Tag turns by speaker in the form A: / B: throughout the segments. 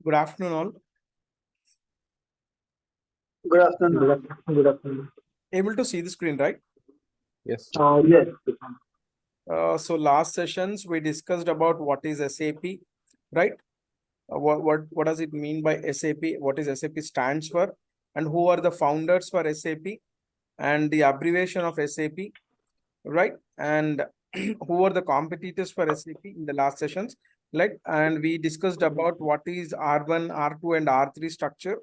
A: Good afternoon, all.
B: Good afternoon.
C: Good afternoon.
A: Able to see the screen, right?
C: Yes.
B: Yes.
A: So last sessions we discussed about what is SAP, right? What does it mean by SAP? What is SAP stands for, and who are the founders for SAP, and the abbreviation of SAP, right? And who are the competitors for SAP in the last sessions, right? And we discussed about what is R1, R2, and R3 structure,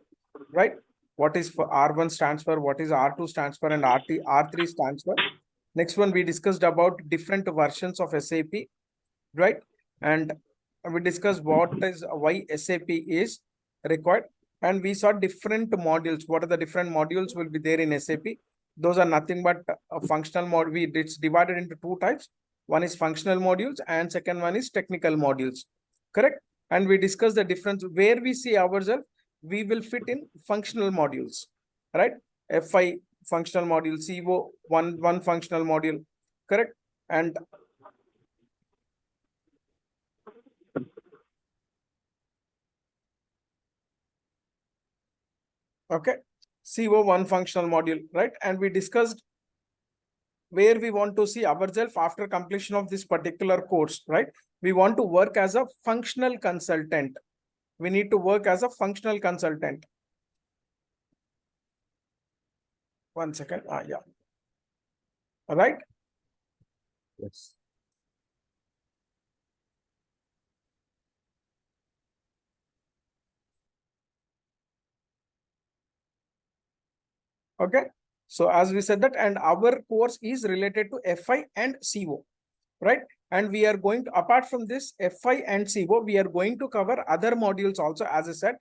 A: right? What is for R1 stands for, what is R2 stands for, and R3 stands for. Next one, we discussed about different versions of SAP, right? And we discussed why SAP is required, and we saw different modules. What are the different modules will be there in SAP? Those are nothing but a functional module. It's divided into two types. One is functional modules, and second one is technical modules. Correct? And we discussed the difference where we see ourselves. We will fit in functional modules, right? FI functional module, CO one functional module, correct? And okay, CO1 functional module, right? And we discussed where we want to see ourselves after completion of this particular course, right? We want to work as a functional consultant. We need to work as a functional consultant. One second. Yeah. All right.
C: Yes.
A: Okay. So as we said that, and our course is related to FI and CO, right? And we are going to, apart from this FI and CO, we are going to cover other modules also. As I said,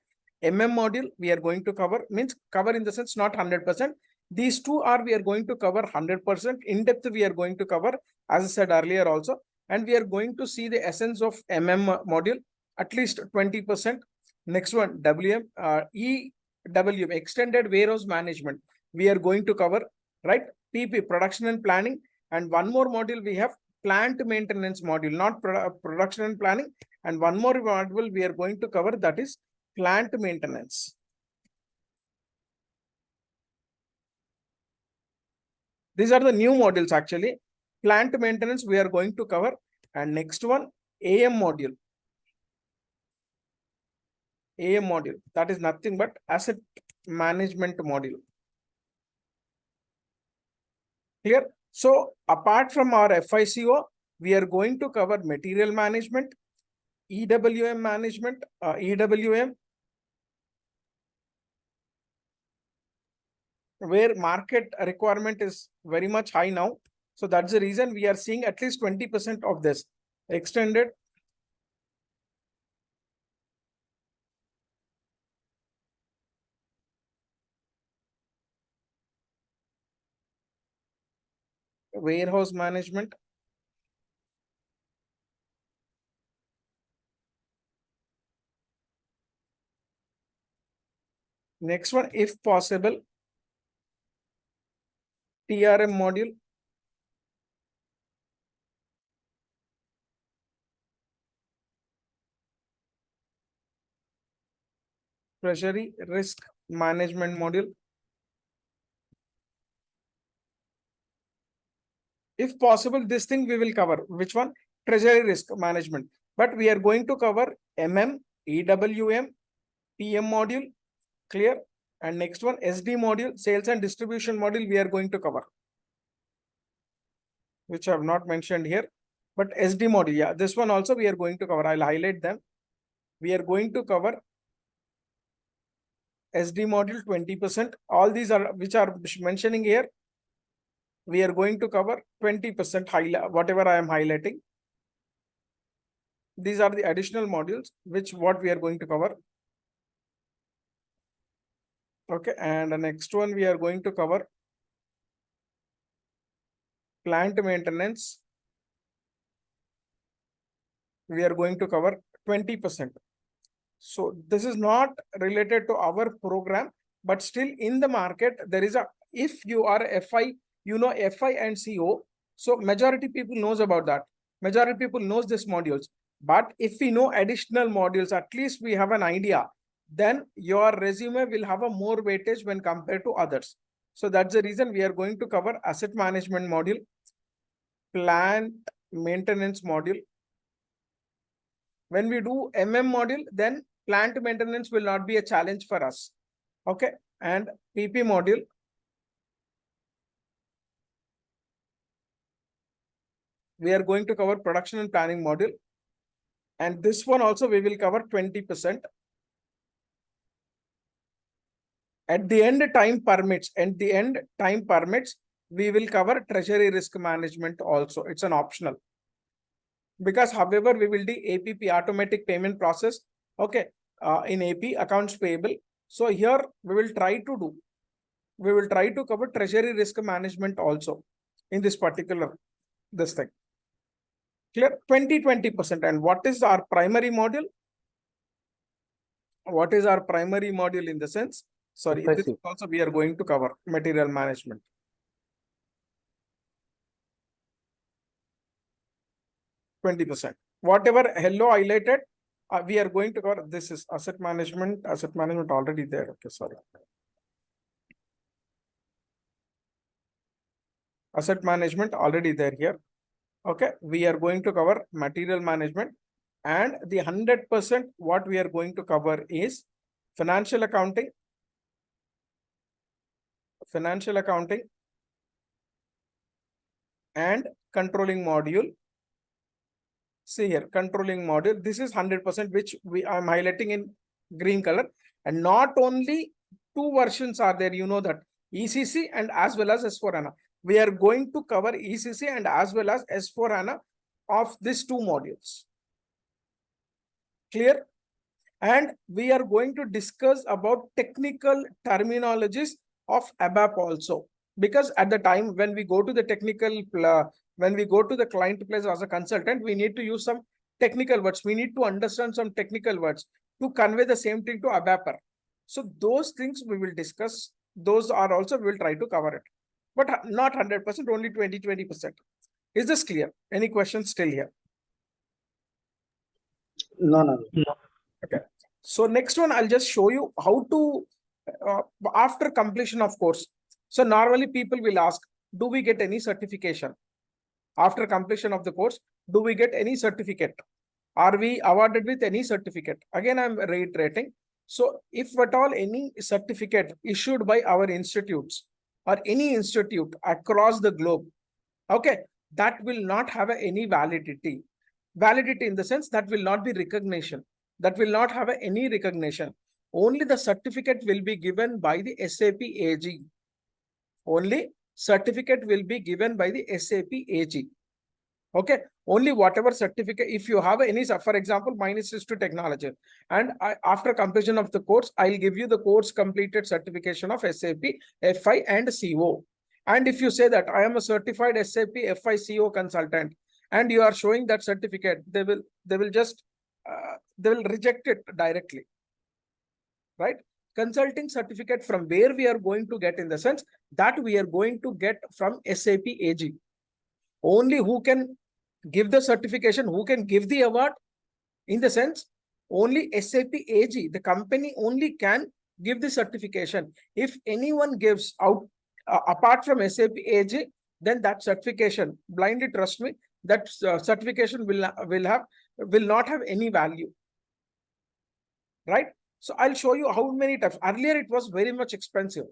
A: MM module we are going to cover, means cover in the sense not 100%. These two are we are going to cover 100%. In depth we are going to cover, as I said earlier also, and we are going to see the essence of MM module at least 20%. Next one, WM, EWM, extended warehouse management, we are going to cover, right? PP, production and planning, and one more module we have plant maintenance module, not production and planning, and one more module we are going to cover, that is plant maintenance. These are the new modules actually. Plant maintenance we are going to cover, and next one AM module. AM module, that is nothing but asset management module. Clear? So apart from our FICO, we are going to cover material management, EWM management, EWM, where market requirement is very much high now. So that's the reason we are seeing at least 20% of this extended warehouse management. Next one, if possible, TRM module. Treasury risk management module. If possible, this thing we will cover. Which one? Treasury risk management. But we are going to cover MM, EWM, PM module. Clear? And next one, SD module, sales and distribution module we are going to cover, which I have not mentioned here. But SD module, yeah, this one also we are going to cover. I'll highlight them. We are going to cover SD module 20%. All these are which are mentioning here. We are going to cover 20% whatever I am highlighting. These are the additional modules which what we are going to cover. Okay, and the next one we are going to cover plant maintenance. We are going to cover 20%. So this is not related to our program, but still in the market there is a, if you are FI, you know FI and CO. So majority people knows about that. Majority people knows these modules. But if we know additional modules, at least we have an idea, then your resume will have a more weightage when compared to others. So that's the reason we are going to cover asset management module, plant maintenance module. When we do module, then plant maintenance will not be a challenge for us. Okay. And PP module. We are going to cover production and planning module. And this one also we will cover 20%. At the end time permits, we will cover treasury risk management also. It's an optional. Because however, we will do APP, automatic payment process. Okay. In AP, accounts payable. So here we will try to cover treasury risk management also in this particular, this thing. Clear? 20%. And what is our primary module? What is our primary module in the sense? Sorry, this also we are going to cover material management. %. Whatever hello highlighted, we are going to cover. This is asset management already there. Okay, sorry. Asset management already there here. Okay, we are going to cover material management, and the 100% what we are going to cover is financial accounting, and controlling module. See here, controlling module. This is 100%, which I'm highlighting in green color. And not only two versions are there, you know that ECC and as well as S4HANA. We are going to cover ECC and as well as S4HANA of these two modules. Clear? And we are going to discuss about technical terminologies of ABAP also. Because at the time when we go to the when we go to the client place as a consultant, we need to use some technical words. We need to understand some technical words to convey the same thing to ABAPer. So those things we will discuss. Those are also, we will try to cover it. But not 100%, only 20%. Is this clear? Any questions still here?
C: No.
A: Okay. So next one, I'll just show you how to, after completion of course. So normally people will ask, do we get any certification? After completion of the course, do we get any certificate? Are we awarded with any certificate? Again, I'm reiterating. So if at all any certificate issued by our institutes or any institute across the globe, okay, that will not have any validity. Validity in the sense that will not be recognition. That will not have any recognition. Only the certificate will be given by the SAP AG. Only certificate will be given by the SAP AG. Okay, only whatever certificate, if you have any, for example, mine is SRUSTY technology, and after completion of the course, I'll give you the course completed certification of SAP FI and CO. And if you say that I am a certified SAP FI CO consultant, and you are showing that certificate, they will reject it directly, right? Consulting certificate from where we are going to get, in the sense that we are going to get from SAP AG. Only who can give the certification, who can give the award, in the sense only SAP AG, the company only can give the certification. If anyone gives out apart from SAP AG, then that certification, blindly trust me, that certification will not have any value, right? So I'll show you how many times. Earlier it was very much expensive.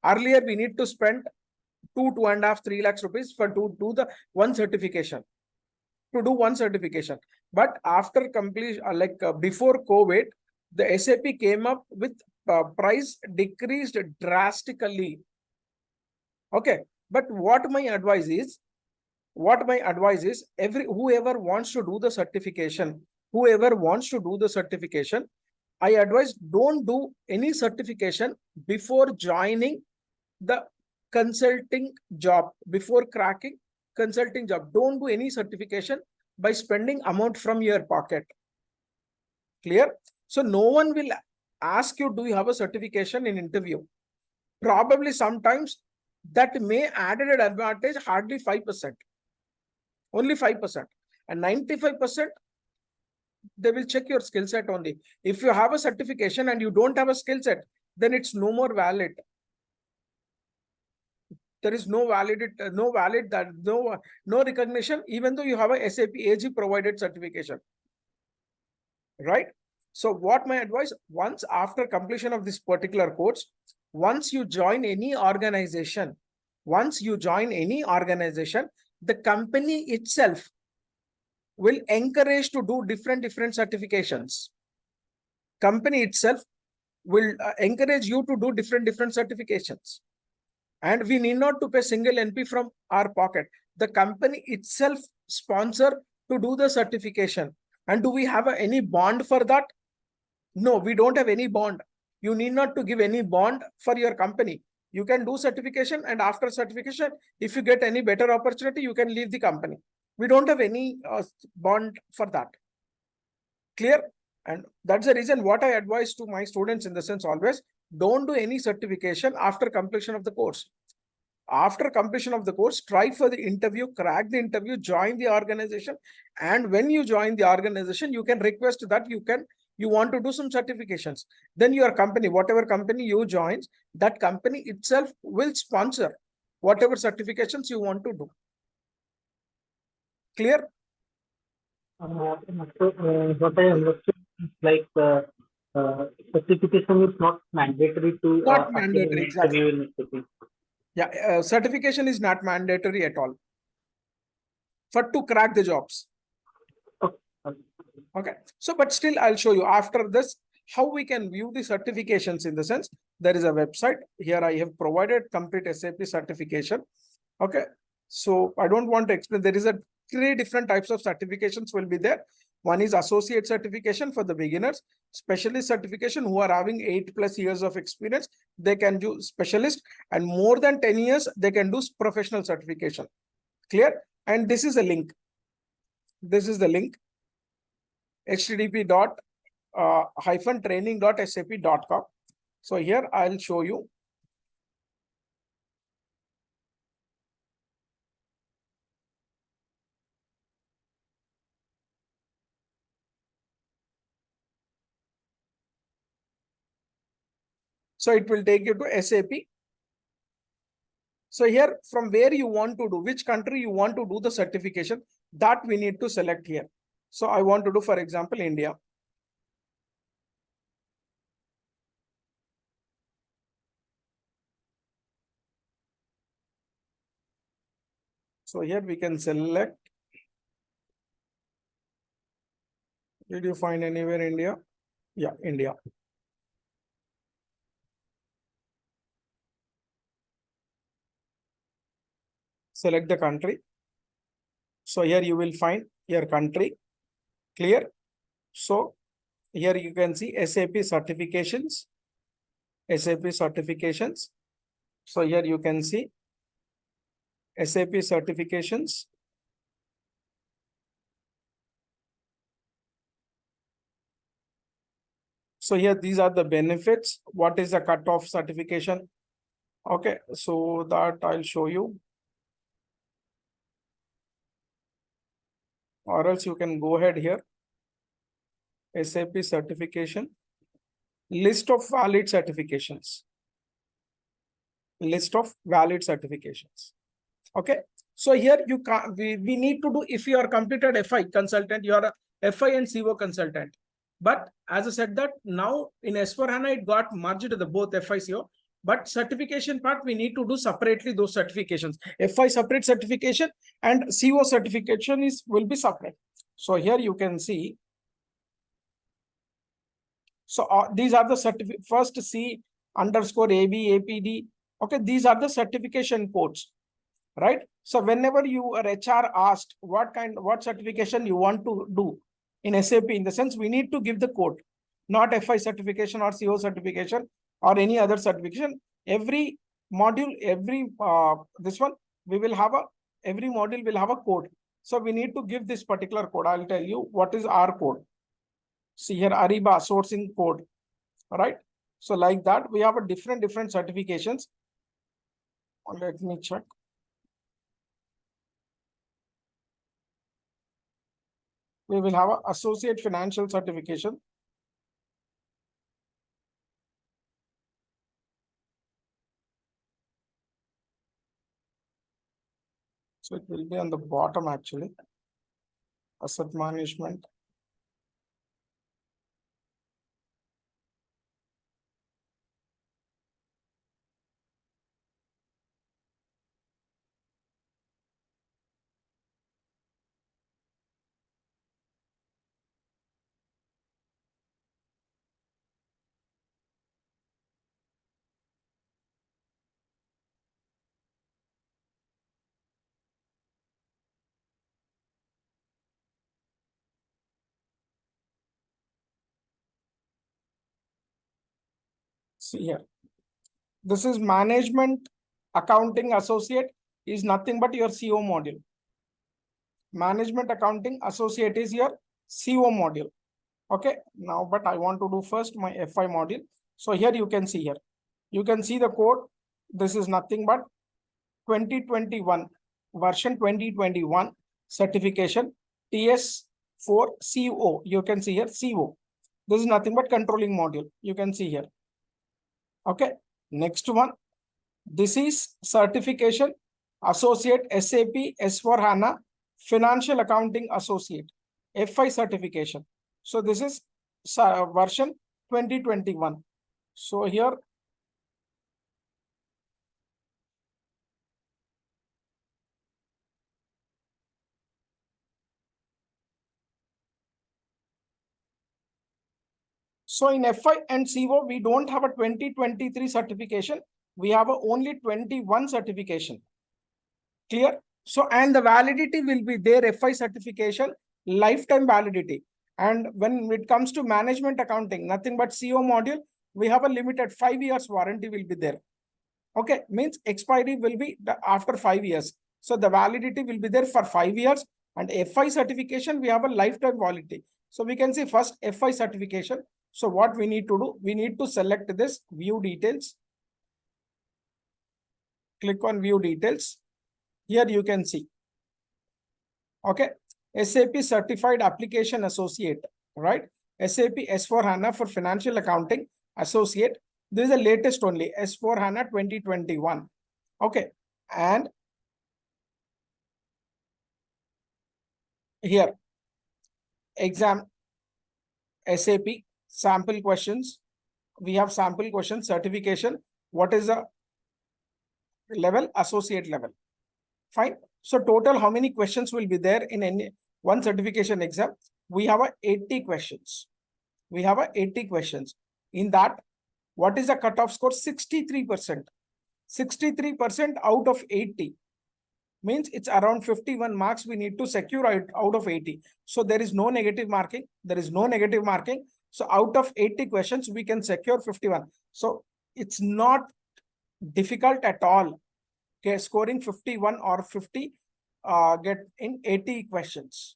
A: Earlier we need to spend 2.5, 3 lakhs rupees for to do the one certification, to do one certification. But after complete, before COVID, the SAP came up with price decreased drastically. Okay, but what my advice is, whoever wants to do the certification, I advise don't do any certification before joining the consulting job, before cracking consulting job. Don't do any certification by spending amount from your pocket. Clear? So no one will ask you, do you have a certification in interview? Probably sometimes that may add an advantage, hardly 5%. Only 5%. And 95%, they will check your skill set only. If you have a certification and you don't have a skill set, then it's no more valid. There is no no recognition, even though you have a SAP AG provided certification, right? So what my advice, once after completion of this particular course, once you join any organization, the company itself will encourage to do different certifications. Company itself will encourage you to do different certifications. And we need not to pay single NP from our pocket. The company itself sponsor to do the certification. And do we have any bond for that? No, we don't have any bond. You need not to give any bond for your company. You can do certification, and after certification, if you get any better opportunity, you can leave the company. We don't have any bond for that. Clear? And that's the reason what I advise to my students in the sense always, don't do any certification after completion of the course. After completion of the course, try for the interview, crack the interview, join the organization. And when you join the organization, you can request that you want to do some certifications. Then your company, whatever company you join, that company itself will sponsor whatever certifications you want to do. Clear?
C: What I understood is like certification is not mandatory to
A: Not
C: attend
A: mandatory,
C: an
A: exactly.
C: interview in SAP.
A: Yeah, certification is not mandatory at all for to crack the jobs. Okay, so but still I'll show you after this how we can view the certifications. In the sense, there is a website here. I have provided complete SAP certification. Okay, so I don't want to explain. There is a 3 different types of certifications will be there. One is associate certification for the beginners, specialist certification who are having 8+ years of experience, they can do specialist, and more than 10 years, they can do professional certification. Clear? And this is a link. This is the link, http://training.sap.com. So here I'll show you. So it will take you to SAP. So here, from where you want to do, which country you want to do the certification, that we need to select here. So I want to do, for example, India. So here we can select. Did you find anywhere India? Yeah, India. Select the country. So here you will find your country. Clear? So here you can see SAP certifications. SAP certifications. So here you can see SAP certifications. So here these are the benefits. What is the cutoff certification? Okay, so that I'll show you. Or else you can go ahead here. SAP certification. List of valid certifications. List of valid certifications. Okay. So here you can we need to do, if you are completed FI consultant, you are a FI and CO consultant. But as I said that now in S4HANA, it got merged to the both FI CO. But certification part, we need to do separately those certifications. FI separate certification and CO certification will be separate. So here you can see. So these are the first C_AB, APD. Okay, these are the certification codes, right? So whenever your HR asked what certification you want to do in SAP, in the sense we need to give the code, not FI certification or CO certification or any other certification. Every module, every this one, every module will have a code. So we need to give this particular code. I'll tell you what is our code. See here, Ariba sourcing code, right? So like that, we have a different certifications. Let me check. we will have an associate financial certification. So it will be on the bottom actually. Asset management. See here. This is management accounting associate is nothing but your CO module. Management accounting associate is your CO module. Okay, now, but I want to do first my FI module. So here you can see here. You can see the code. This is nothing but 2021 version 2021 certification TS4 CO. You can see here CO. This is nothing but controlling module. You can see here. Okay, next one. This is certification associate SAP S/4HANA financial accounting associate FI certification. So this is version 2021. So here so in FI and CO, we don't have a 2023 certification. We have a only 21 certification. Clear? So, and the validity will be there, FI certification, lifetime validity. And when it comes to management accounting, nothing but CO module, we have a limited 5 years warranty will be there. Okay, means expiry will be after 5 years. So the validity will be there for 5 years, and FI certification, we have a lifetime validity. So we can see first FI certification. So what we need to do, we need to select this view details. Click on view details. Here you can see. Okay, SAP Certified Application Associate, right? SAP S/4HANA for Financial Accounting Associate. This is the latest only, S/4HANA 2021. Okay, and here, exam SAP sample questions. We have sample questions, certification. What is the level? Associate level. Fine. So total, how many questions will be there in any one certification exam? We have a 80 questions. We have a 80 questions. In that, what is the cutoff score? 63%. 63% out of 80 means it's around 51 marks we need to secure out of 80. So there is no negative marking. There is no negative marking. So out of 80 questions, we can secure 51. So it's not difficult at all. Okay, scoring 51 or 50 get in 80 questions.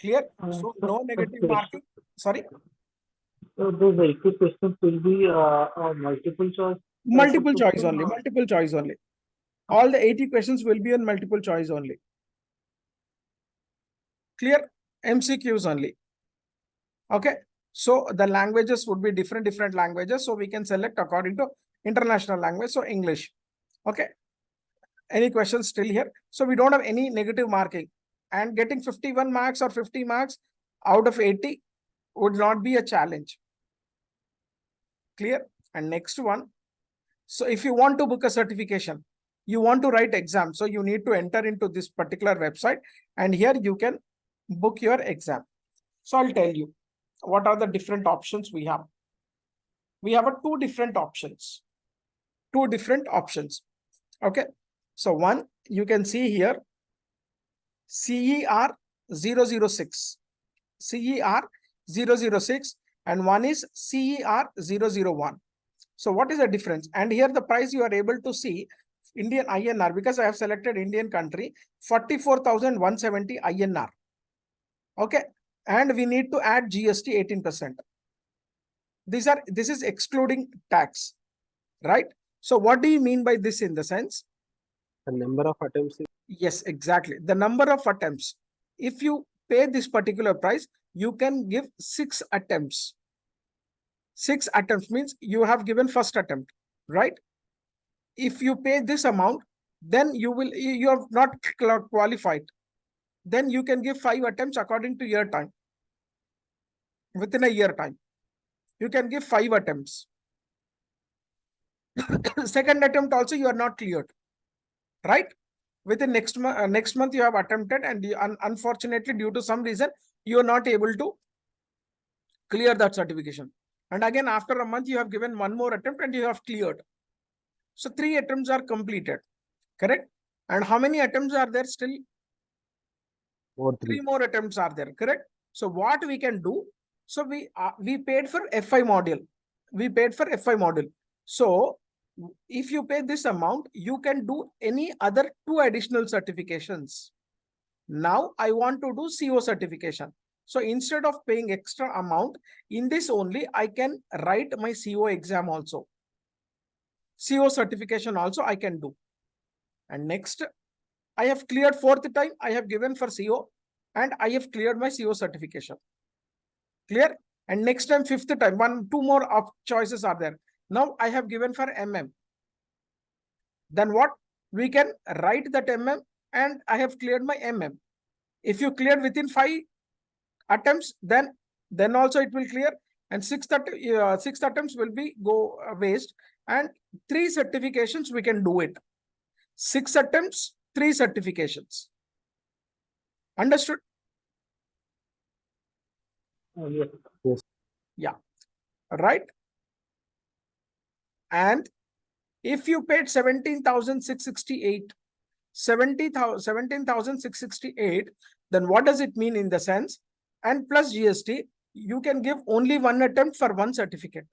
A: Clear? So no negative marking. Sorry.
C: So those 80 questions will be multiple choice.
A: Multiple choice only. Multiple choice only. All the 80 questions will be on multiple choice only. Clear? MCQs only. Okay. So the languages would be different languages. So we can select according to international language. So English. Okay. Any questions still here? So we don't have any negative marking, and getting 51 marks or 50 marks out of 80 would not be a challenge. Clear? And next one. So if you want to book a certification, you want to write exam. So you need to enter into this particular website, and here you can book your exam. So I'll tell you what are the different options we have. We have two different options. Two different options. Okay. So one, you can see here, CER 006, CER 006, and one is CER 001. So what is the difference? And here the price you are able to see, Indian INR, because I have selected Indian country, 44,170 INR. Okay. And we need to add GST 18%. This is excluding tax, right? So what do you mean by this in the sense?
B: The number of attempts.
A: Yes, exactly. The number of attempts. If you pay this particular price, you can give 6 attempts. 6 attempts means you have given first attempt, right? If you pay this amount, then you have not qualified. Then you can give 5 attempts according to your time. Within a year time, you can give 5 attempts. Second attempt also you are not cleared, right? Within next month you have attempted, and unfortunately due to some reason you are not able to clear that certification. And again after a month you have given one more attempt and you have cleared. So 3 attempts are completed, correct? And how many attempts are there still? 3 more attempts are there, correct? So what we can do, so we paid for FI module. We paid for FI module. So if you pay this amount, you can do any other 2 additional certifications. Now I want to do CO certification. So instead of paying extra amount, in this only I can write my CO exam also. CO certification also I can do. And next, I have cleared 4th time, I have given for CO and I have cleared my CO certification. Clear? And next time, 5th time, 2 more choices are there. Now I have given for MM. Then what? We can write that MM and I have cleared my MM. If you clear within 5 attempts, then also it will clear, and 6 attempts will be go waste, and 3 certifications we can do it. 6 attempts, 3 certifications. Understood?
C: Yes.
A: Yeah. Right. And if you paid 17,668, 17,668, then what does it mean in the sense? And plus GST, you can give only 1 attempt for 1 certificate.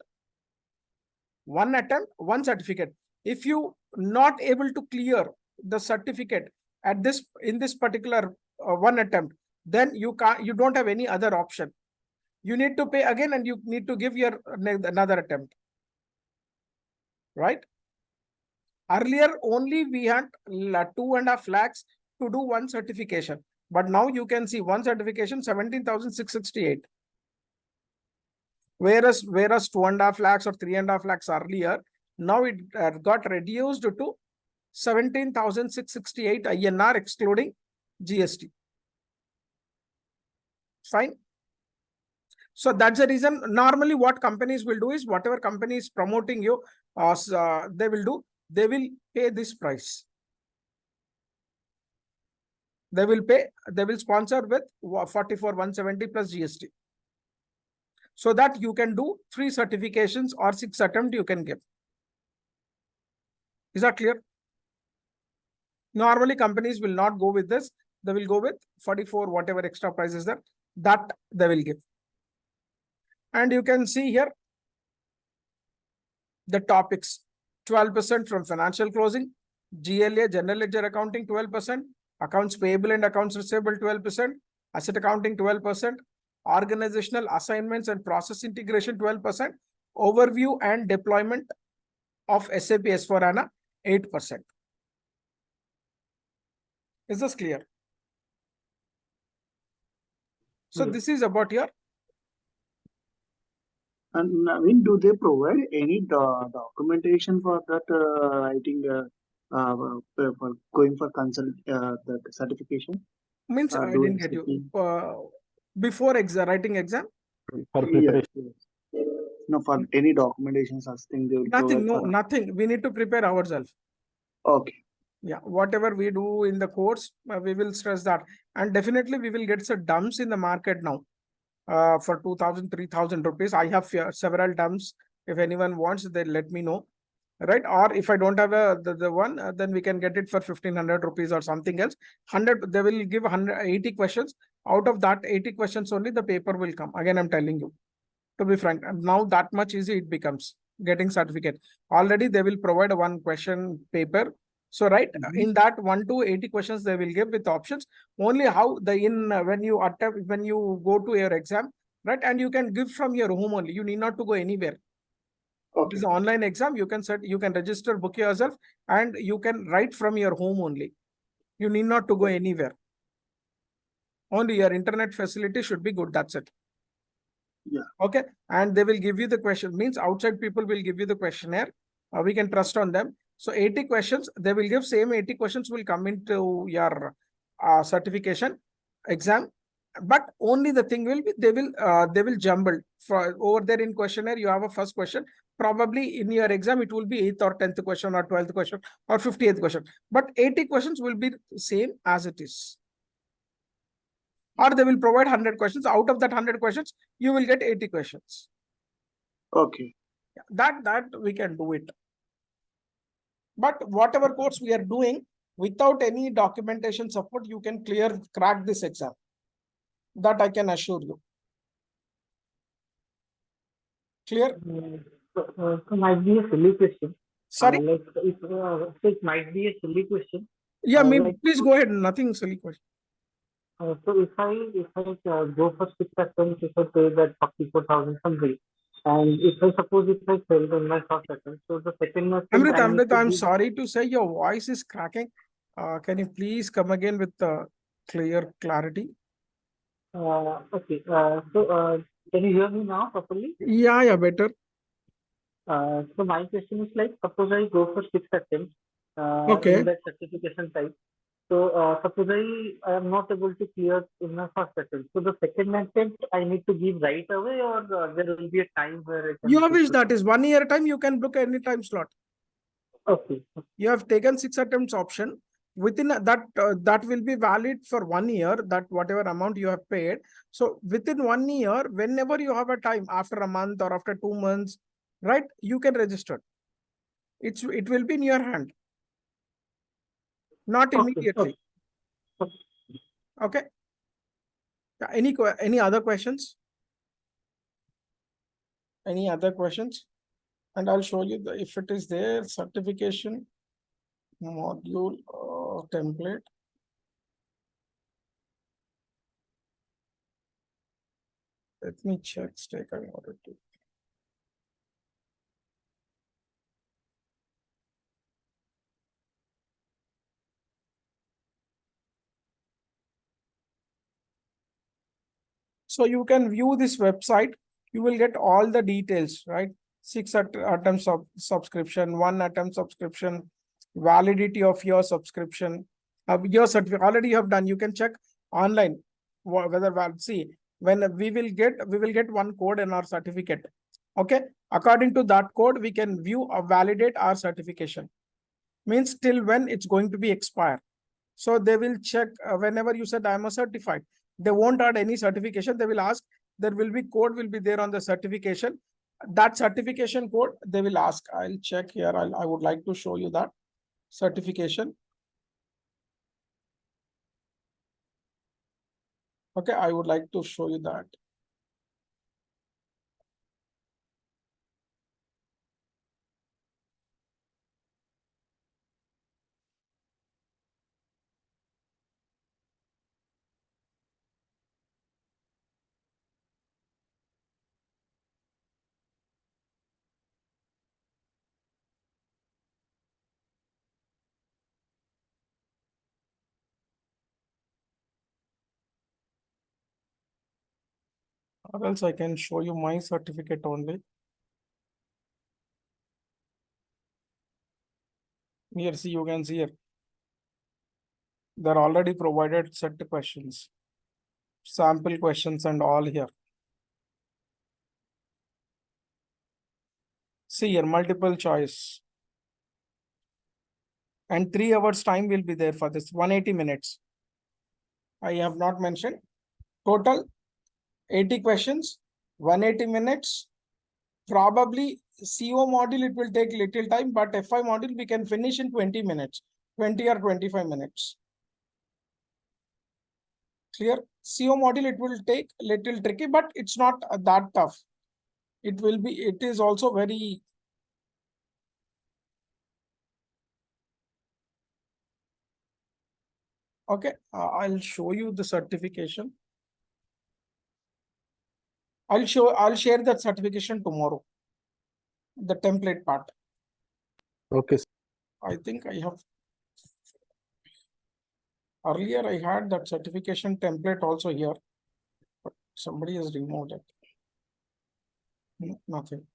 A: 1 attempt, 1 certificate. If you not able to clear the certificate at this in this particular 1 attempt, then you don't have any other option. You need to pay again and you need to give your another attempt. Right? Earlier only we had 2.5 lakhs to do 1 certification, but now you can see 1 certification 17,668. Whereas 2.5 lakhs or 3.5 lakhs earlier, now it got reduced to 17,668 INR excluding GST. Fine. So that's the reason. Normally what companies will do is, whatever company is promoting you, they will pay this price. They will sponsor with 44,170 plus GST. So that you can do 3 certifications or 6 attempts you can give. Is that clear? Normally companies will not go with this. They will go with 44, whatever extra price is there, that they will give. And you can see here the topics: 12% from financial closing, GLA, general ledger accounting 12%, accounts payable and accounts receivable 12%, asset accounting 12%, organizational assignments and process integration 12%, overview and deployment of SAP S/4HANA 8%. Is this clear? So this is about your.
B: And Naveen, do they provide any documentation for that writing for going for the certification?
A: Means I didn't get you. Before writing exam?
B: For preparation. Yes. No, for any documentation such thing they will
A: Nothing,
B: provide.
A: no, nothing. We need to prepare ourselves.
B: Okay.
A: Yeah, whatever we do in the course, we will stress that. And definitely we will get some dumps in the market now. For 2,000, 3,000 rupees. I have several dumps. If anyone wants, they let me know. Right? Or if I don't have the one, then we can get it for 1,500 rupees or something else. 100, they will give 180 questions. Out of that 80 questions only, the paper will come. Again, I'm telling you, to be frank, now that much easy it becomes getting certificate. Already they will provide a 1 question paper. So right, in that 1 to 80 questions they will give with options. Only how when you go to your exam, right, and you can give from your home only. You need not to go anywhere.
B: Okay.
A: This is an online exam. You can register, book yourself, and you can write from your home only. You need not to go anywhere. Only your internet facility should be good. That's it.
B: Yeah.
A: Okay. And they will give you the question. Means outside people will give you the questionnaire. We can trust on them. So 80 questions, they will give same 80 questions will come into your certification exam. But only the thing will be they will jumble for over there in questionnaire. You have a first question. Probably in your exam, it will be 8th or 10th question or 12th question or 50th question. But 80 questions will be same as it is. Or they will provide 100 questions. Out of that 100 questions, you will get 80 questions.
B: Okay.
A: That we can do it. But whatever course we are doing, without any documentation support, you can crack this exam. That I can assure you. Clear?
C: So might be a silly question.
A: Sorry?
C: So it might be a silly question.
A: Yeah,
C: like-
A: please go ahead. Nothing silly question.
C: So if I go for 6 attempts, if I pay that 44,000 something, and if I failed in my first attempt, so the second attempt
A: Amrit, I'm sorry to say your voice is cracking. Can you please come again with clear clarity?
C: Okay. Can you hear me now properly?
A: Yeah, better.
C: So my question is like, suppose I go for 6 attempts
A: Okay.
C: in that certification type. So suppose I am not able to clear in my first attempt. So the second attempt I need to give right away, or there will be a time where I can.
A: Your wish, that is 1 year time. You can book any time slot.
C: Okay.
A: You have taken 6 attempts option. Within that will be valid for 1 year, that whatever amount you have paid. So within 1 year, whenever you have a time, after a month or after 2 months, right, you can register. It will be in your hand, not immediately. Okay. Any other questions? Any other questions? And I'll show you if it is there, certification module template. Let me check. Stay connected. So you can view this website. You will get all the details, right? 6 attempts of subscription, 1 attempt subscription, validity of your subscription, your certificate already you have done. You can check online whether see when we will get one code in our certificate. Okay, according to that code, we can view or validate our certification. Means till when it's going to be expired. So they will check whenever you said I am a certified. They won't add any certification. They will ask, there will be code will be there on the certification. That certification code they will ask. I'll check here. I would like to show you that certification. Okay, I would like to show you that. Or else I can show you my certificate only. Here, see, you can see here. They're already provided set questions, sample questions and all here. See here, multiple choice. And 3 hours time will be there for this, 180 minutes. I have not mentioned. Total 80 questions, 180 minutes. Probably CO module, it will take little time, but FI module, we can finish in 20 minutes, 20 or 25 minutes. Clear? CO module, it will take little tricky, but it's not that tough. It is also very. Okay, I'll show you the certification. I'll share that certification tomorrow. The template part.
D: Okay.
A: I think I have Earlier, I had that certification template also here, but somebody has removed it. Nothing.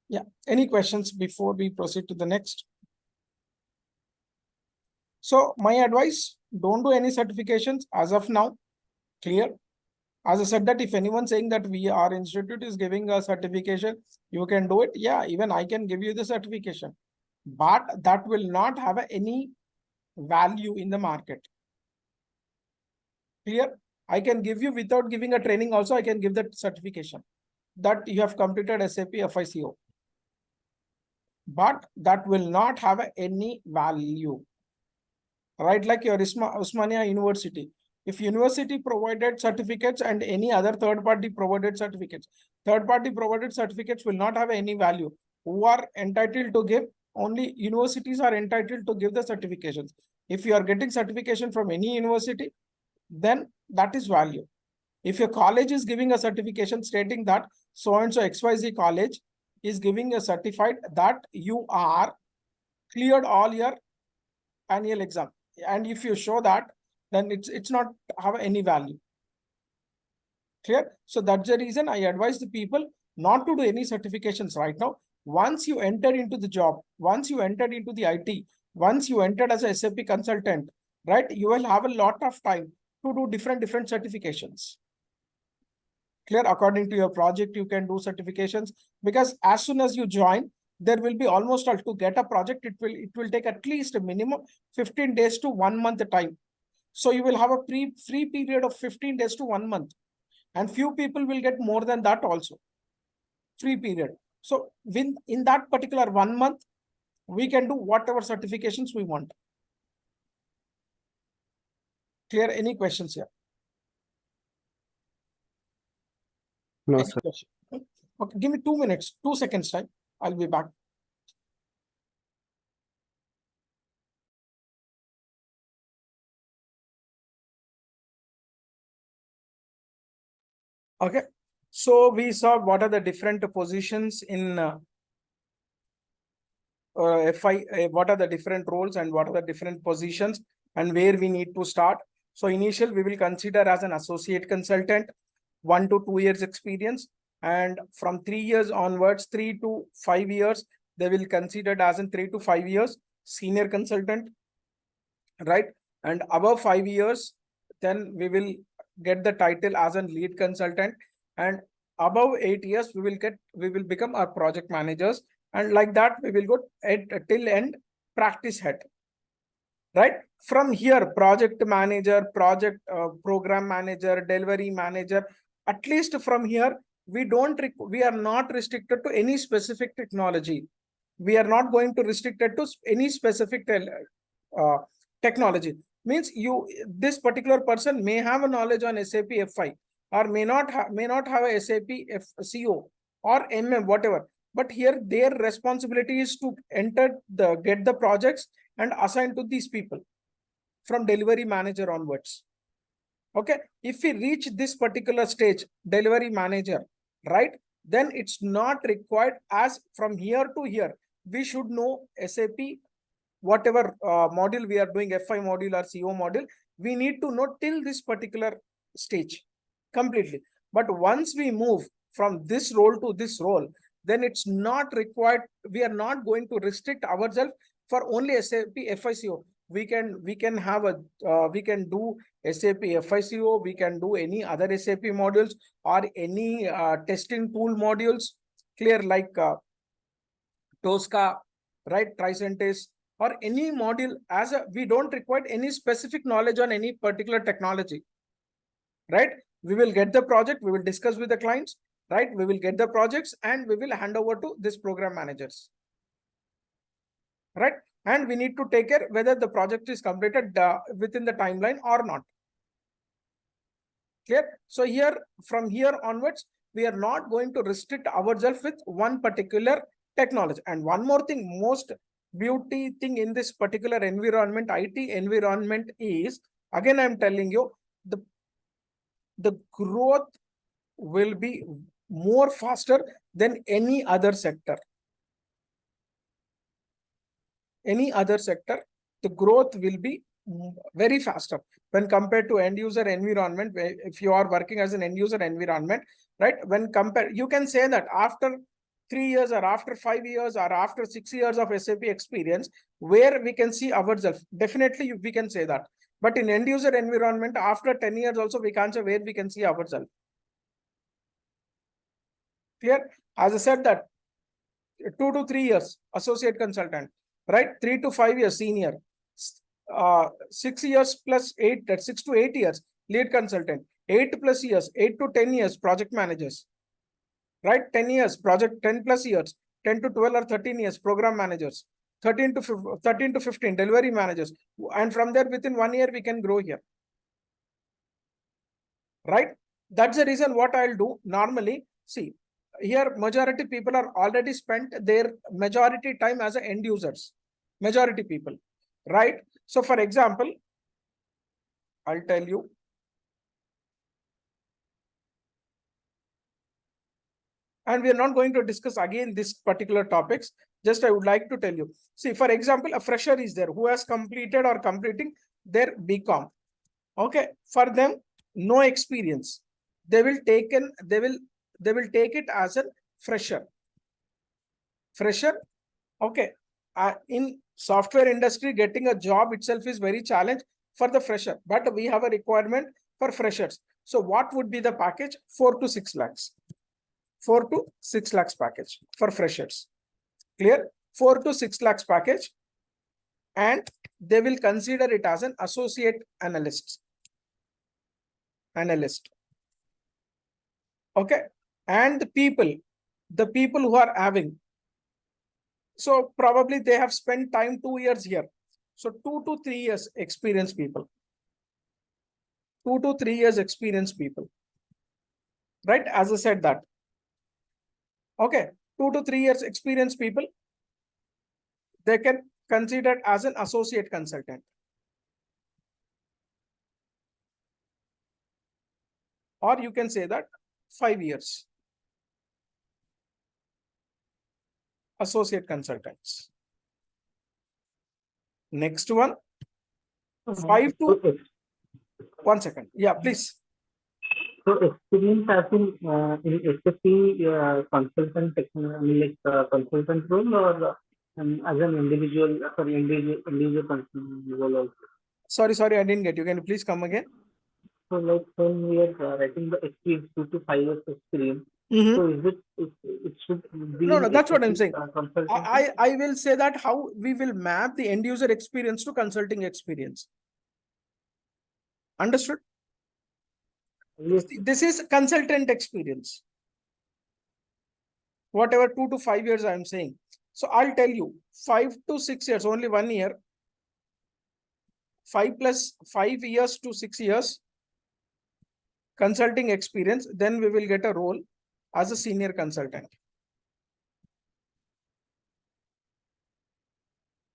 A: Yeah. Any questions before we proceed to the next? So my advice, don't do any certifications as of now. Clear? As I said that if anyone saying that our institute is giving a certification, you can do it. Yeah, even I can give you the certification, but that will not have any value in the market. Clear? I can give you without giving a training also, I can give that certification that you have completed SAP FICO. But that will not have any value. Right? Like your Usmania University. If university provided certificates and any other third party provided certificates will not have any value. Who are entitled to give? Only universities are entitled to give the certifications. If you are getting certification from any university, then that is value. If your college is giving a certification stating that so-and-so XYZ college is giving a certified that you are cleared all your annual exam, and if you show that, then it's not have any value. Clear? So that's the reason I advise the people not to do any certifications right now. Once you enter into the job, once you entered into the IT, once you entered as a SAP consultant, right, you will have a lot of time to do different certifications. Clear? According to your project, you can do certifications, because as soon as you join, there will be almost all to get a project. It will take at least a minimum 15 days to 1 month time. So you will have a free period of 15 days to 1 month, and few people will get more than that also. Free period. So in that particular 1 month, we can do whatever certifications we want. Clear? Any questions here?
D: No,
A: Any
D: sir.
A: question? Okay, give me 2 minutes, 2 seconds time. I'll be back. Okay, so we saw what are the different positions in FI, what are the different roles and what are the different positions and where we need to start. So initial, we will consider as an associate consultant, 1 to 2 years experience, and from 3 years onwards, 3 to 5 years, they will consider as in 3 to 5 years senior consultant, right? And above 5 years, then we will get the title as a lead consultant, and above 8 years, we will become our project managers, and like that we will go till end practice head. Right? From here, project manager, project program manager, delivery manager, at least from here, we are not restricted to any specific technology. We are not going to restrict it to any specific technology. Means this particular person may have a knowledge on SAP FI, or may not have a SAP CO or MM, whatever. But here their responsibility is to get the projects and assign to these people from delivery manager onwards. Okay, if we reach this particular stage, delivery manager, right, then it's not required. As from here to here, we should know SAP, whatever module we are doing, FI module or CO module, we need to know till this particular stage completely. But once we move from this role to this role, then it's not required. We are not going to restrict ourselves for only SAP FICO. We can have a we can do SAP FICO, we can do any other SAP modules or any testing tool modules. Clear? Like Tosca, right, Tricentis, or any module. As we don't require any specific knowledge on any particular technology, right? We will get the project, we will discuss with the clients, right? We will get the projects and we will hand over to this program managers, right? And we need to take care whether the project is completed within the timeline or not. Clear? So here, from here onwards, we are not going to restrict ourselves with one particular technology. And one more thing, most beauty thing in this particular environment, IT environment, is, again, I'm telling you, the growth will be more faster than any other sector. any other sector, the growth will be very faster when compared to end user environment. If you are working as an end user environment, right? When compare, you can say that after 3 years or after 5 years or after 6 years of SAP experience, where we can see ourselves, definitely we can say that. But in end user environment, after 10 years also, we can't say where we can see ourselves. Clear? As I said that 2 to 3 years associate consultant, right? 3 to 5 years senior, 6 years plus 8, that's 6 to 8 years lead consultant, 8 plus years, 8 to 10 years project managers, right? 10 years project, 10 plus years, 10 to 12 or 13 years program managers, 13 to 15 delivery managers, and from there within 1 year we can grow here, right? That's the reason what I'll do normally. See, here majority people are already spent their majority time as a end users, majority people, right? So for example, I'll tell you, and we are not going to discuss again this particular topics. Just I would like to tell you, see, for example, a fresher is there who has completed or completing their BCom. Okay, for them, no experience. They will take it as a fresher. Fresher, okay. In software industry, getting a job itself is very challenge for the fresher, but we have a requirement for freshers. So what would be the package? 4 to 6 lakhs. 4 to 6 lakhs package for freshers. Clear? 4 to 6 lakhs package, and they will consider it as an associate analyst. Okay, and the people who are having, so probably they have spent time 2 years here. So 2 to 3 years experienced people. 2 to 3 years experienced people. Right? As I said that. Okay, 2 to 3 years experienced people, they can consider as an associate consultant. Or you can say that 5 years. Associate consultants. Next one, 5 to 1 second. Yeah, please.
C: So experience as in SAP consultant, consultant role, or as an individual, individual consultant role also.
A: Sorry, I didn't get you. Can you please come again?
C: So like when we are writing the experience, 2 to 5 years experience, so is it should be
A: No, that's what I'm saying.
C: Consultant?
A: I will say that how we will map the end user experience to consulting experience. Understood?
C: Yes.
A: This is consultant experience. Whatever 2 to 5 years I am saying. So I'll tell you 5 to 6 years, only 1 year. 5 plus 5 years to 6 years consulting experience, then we will get a role as a senior consultant.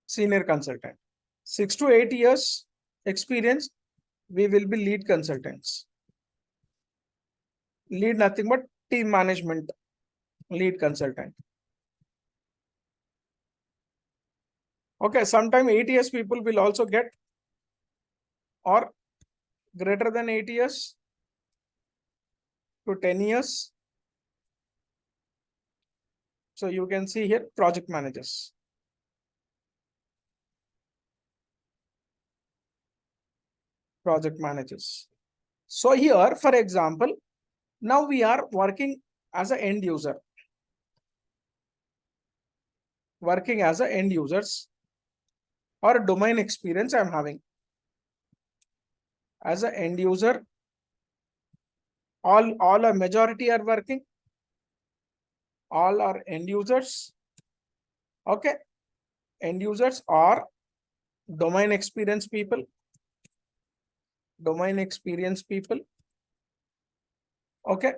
A: Senior consultant. 6 to 8 years experience, we will be lead consultants. Lead nothing but team management, lead consultant. Okay, sometime 8 years people will also get, or greater than 8 years to 10 years. So you can see here project managers. Project managers. So here, for example, now we are working as an end user. Working as an end users, or domain experience I'm having. As an end user, all a majority are working. All are end users. Okay. End users are domain experience people. Domain experience people. Okay.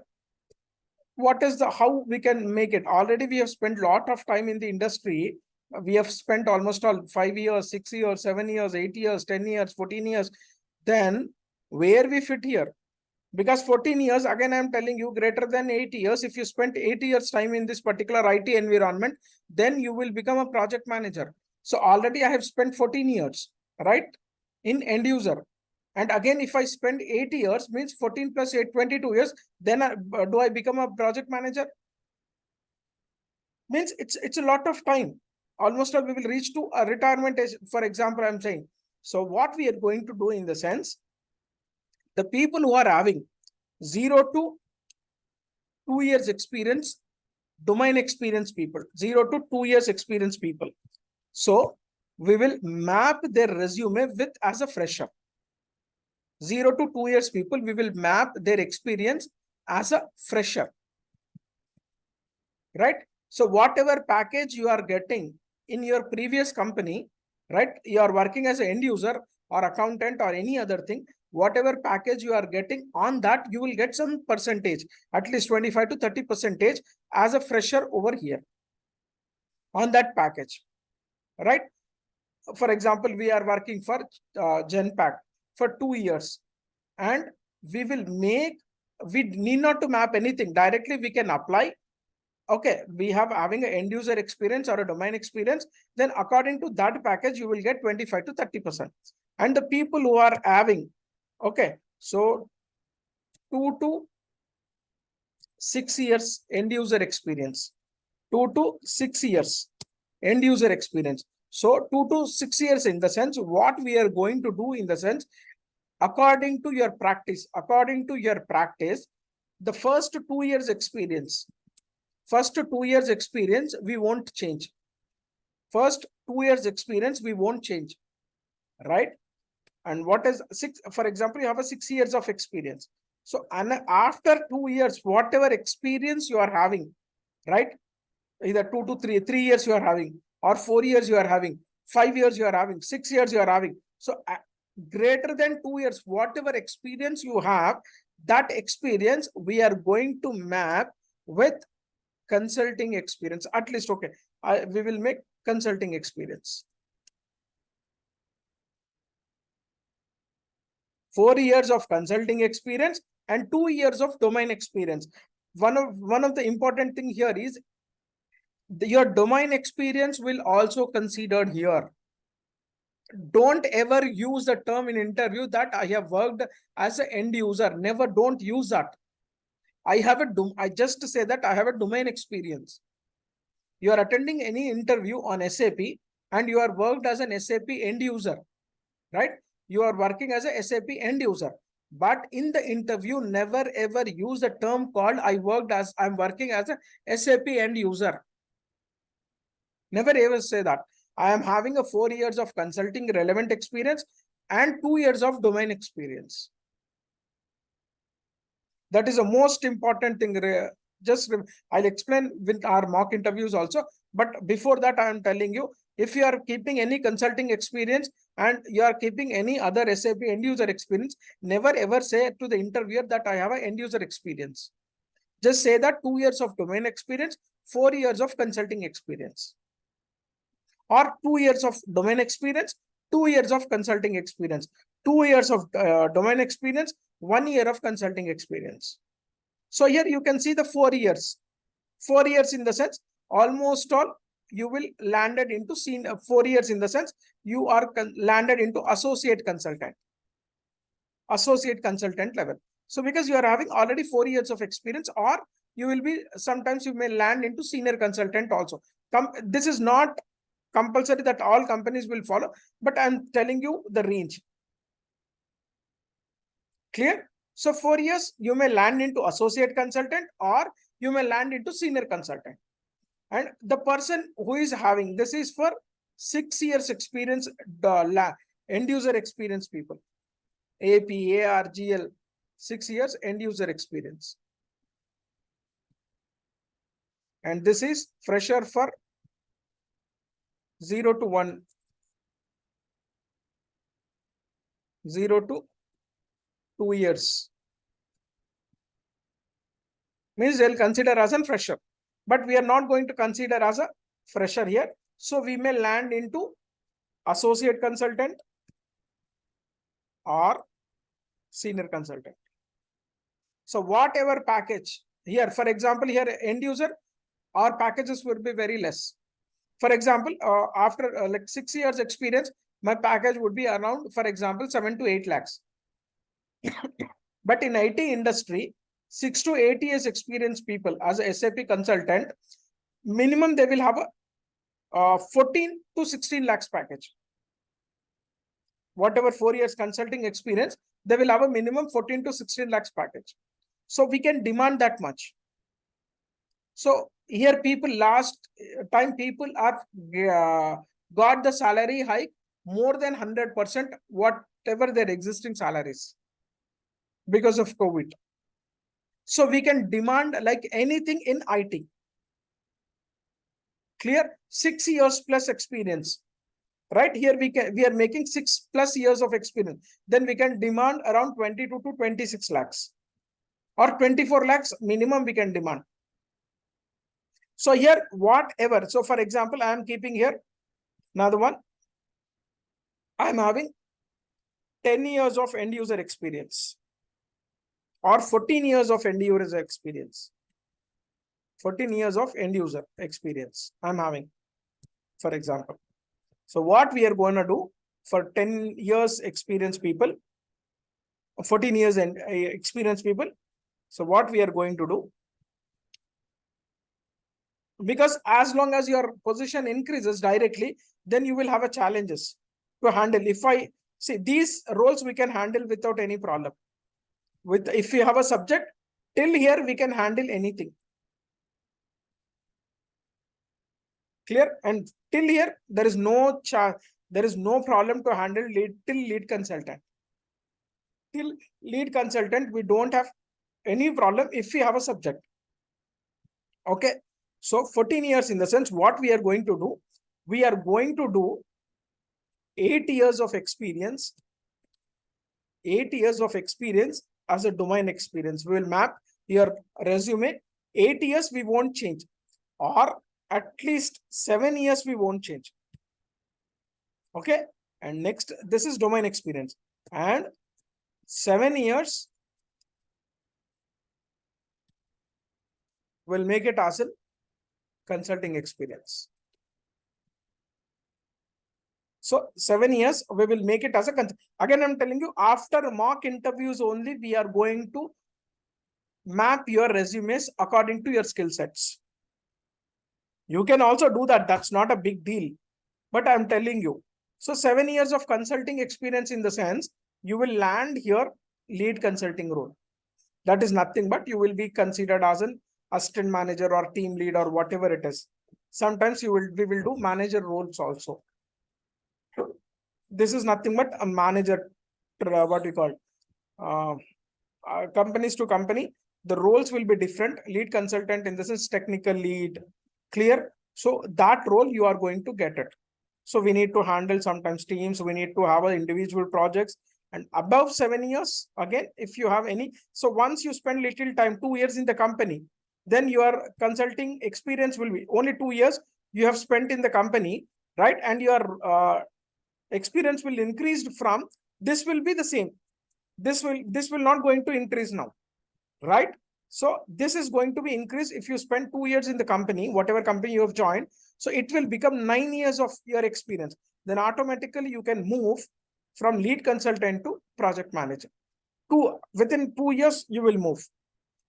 A: What is the, how we can make it? Already we have spent a lot of time in the industry. We have spent almost all 5 years, 6 years, 7 years, 8 years, 10 years, 14 years. Then where we fit here? Because 14 years, again, I'm telling you, greater than 8 years, if you spent 8 years time in this particular IT environment, then you will become a project manager. So already I have spent 14 years, right? In end user. And again, if I spend 8 years, means 14 plus 8, 22 years, then do I become a project manager? Means it's a lot of time. Almost all we will reach to a retirement age, for example, I'm saying. So what we are going to do in the sense, the people who are having 0 to 2 years experience, domain experience people, 0 to 2 years experience people. So we will map their resume with as a fresher. 0 to 2 years people, we will map their experience as a fresher, right? So whatever package you are getting in your previous company, right? You are working as an end user or accountant or any other thing, whatever package you are getting on that, you will get some percentage, at least 25 to 30% as a fresher over here on that package, right? For example, we are working for Genpact for 2 years, and we need not to map anything. Directly we can apply. Okay, we have having an end user experience or a domain experience, then according to that package, you will get 25 to 30%. And the people who are having, okay, so 2 to 6 years end user experience, 2 to 6 years end user experience. So 2 to 6 years in the sense, what we are going to do in the sense, according to your practice, the first 2 years experience, we won't change. First 2 years experience, we won't change, right? And what is 6? For example, you have a 6 years of experience. So, and after 2 years, whatever experience you are having, right? Either 2 to 3 years you are having, or 4 years you are having, 5 years you are having, 6 years you are having. So greater than 2 years, whatever experience you have, that experience we are going to map with consulting experience. At least, okay, we will make consulting experience. 4 years of consulting experience and 2 years of domain experience. One of the important thing here is your domain experience will also considered here. Don't ever use the term in interview that I have worked as an end user. Never, don't use that. I just say that I have a domain experience. You are attending any interview on SAP and you are worked as an SAP end user, right? You are working as a SAP end user. But in the interview, never ever use a term called I'm working as a SAP end user. Never ever say that. I am having a 4 years of consulting relevant experience and 2 years of domain experience. That is the most important thing. I'll explain with our mock interviews also. But before that, I am telling you, if you are keeping any consulting experience and you are keeping any other SAP end user experience, never ever say to the interviewer that I have an end user experience. Just say that 2 years of domain experience, 4 years of consulting experience. Or 2 years of domain experience, 2 years of consulting experience, 2 years of domain experience, 1 year of consulting experience. So here you can see the 4 years. 4 years in the sense, almost all you will landed into 4 years in the sense, you are landed into associate consultant level. So because you are having already 4 years of experience, or you will be, sometimes you may land into senior consultant also. This is not compulsory that all companies will follow, but I'm telling you the range. Clear? So 4 years, you may land into associate consultant or you may land into senior consultant. And the person who is having, this is for 6 years experience, end user experience people. AP, AR, GL, 6 years end user experience. And this is fresher for 0 to 1, 0 to 2 years. Means they'll consider as a fresher. But we are not going to consider as a fresher here. So we may land into associate consultant or senior consultant. So whatever package here, for example, here end user, our packages would be very less. For example, after like 6 years experience, my package would be around, for example, 7 to 8 lakhs. But in IT industry, 6 to 8 years experienced people as a SAP consultant, minimum they will have a 14 to 16 lakhs package. Whatever 4 years consulting experience, they will have a minimum 14 to 16 lakhs package. So we can demand that much. So here people, last time people are got the salary hike more than 100% whatever their existing salaries because of COVID. So we can demand like anything in IT. Clear? 6 years plus experience. Right here we are making 6+ years of experience. Then we can demand around 22 to 26 lakhs or 24 lakhs minimum we can demand. So here whatever. So for example, I am keeping here another one. I am having 10 years of end user experience or 14 years of end user experience. 14 years of end user experience I'm having, for example. So what we are going to do for 10 years experienced people, 14 years and experienced people. So what we are going to do, because as long as your position increases directly, then you will have a challenges to handle. If I see these roles, we can handle without any problem. With if we have a subject, till here we can handle anything. Clear? And till here there is no problem to handle lead consultant. Till lead consultant, we don't have any problem if we have a subject. Okay. So 14 years in the sense, what we are going to do, we are going to do 8 years of experience, 8 years of experience as a domain experience. We will map your resume. 8 years we won't change, or at least 7 years we won't change. Okay. And next, this is domain experience, and 7 years will make it as a consulting experience. So 7 years we will make it as a again I'm telling you, after mock interviews only we are going to map your resumes according to your skill sets. You can also do that, that's not a big deal, but I'm telling you. So 7 years of consulting experience in the sense, you will land here lead consulting role. That is nothing but you will be considered as an assistant manager or team lead or whatever it is. Sometimes we will do manager roles also. This is nothing but a manager, what we call companies to company. The roles will be different. Lead consultant in this is technical lead. Clear? So that role you are going to get it. So we need to handle sometimes teams. We need to have individual projects. And above 7 years, again, if you have any. So once you spend little time, 2 years in the company, then your consulting experience will be only 2 years you have spent in the company, right? And your experience will increase from, this will be the same. This will not going to increase now, right? So this is going to be increased if you spend 2 years in the company, whatever company you have joined. So it will become 9 years of your experience. Then automatically you can move from lead consultant to project manager. Within 2 years, you will move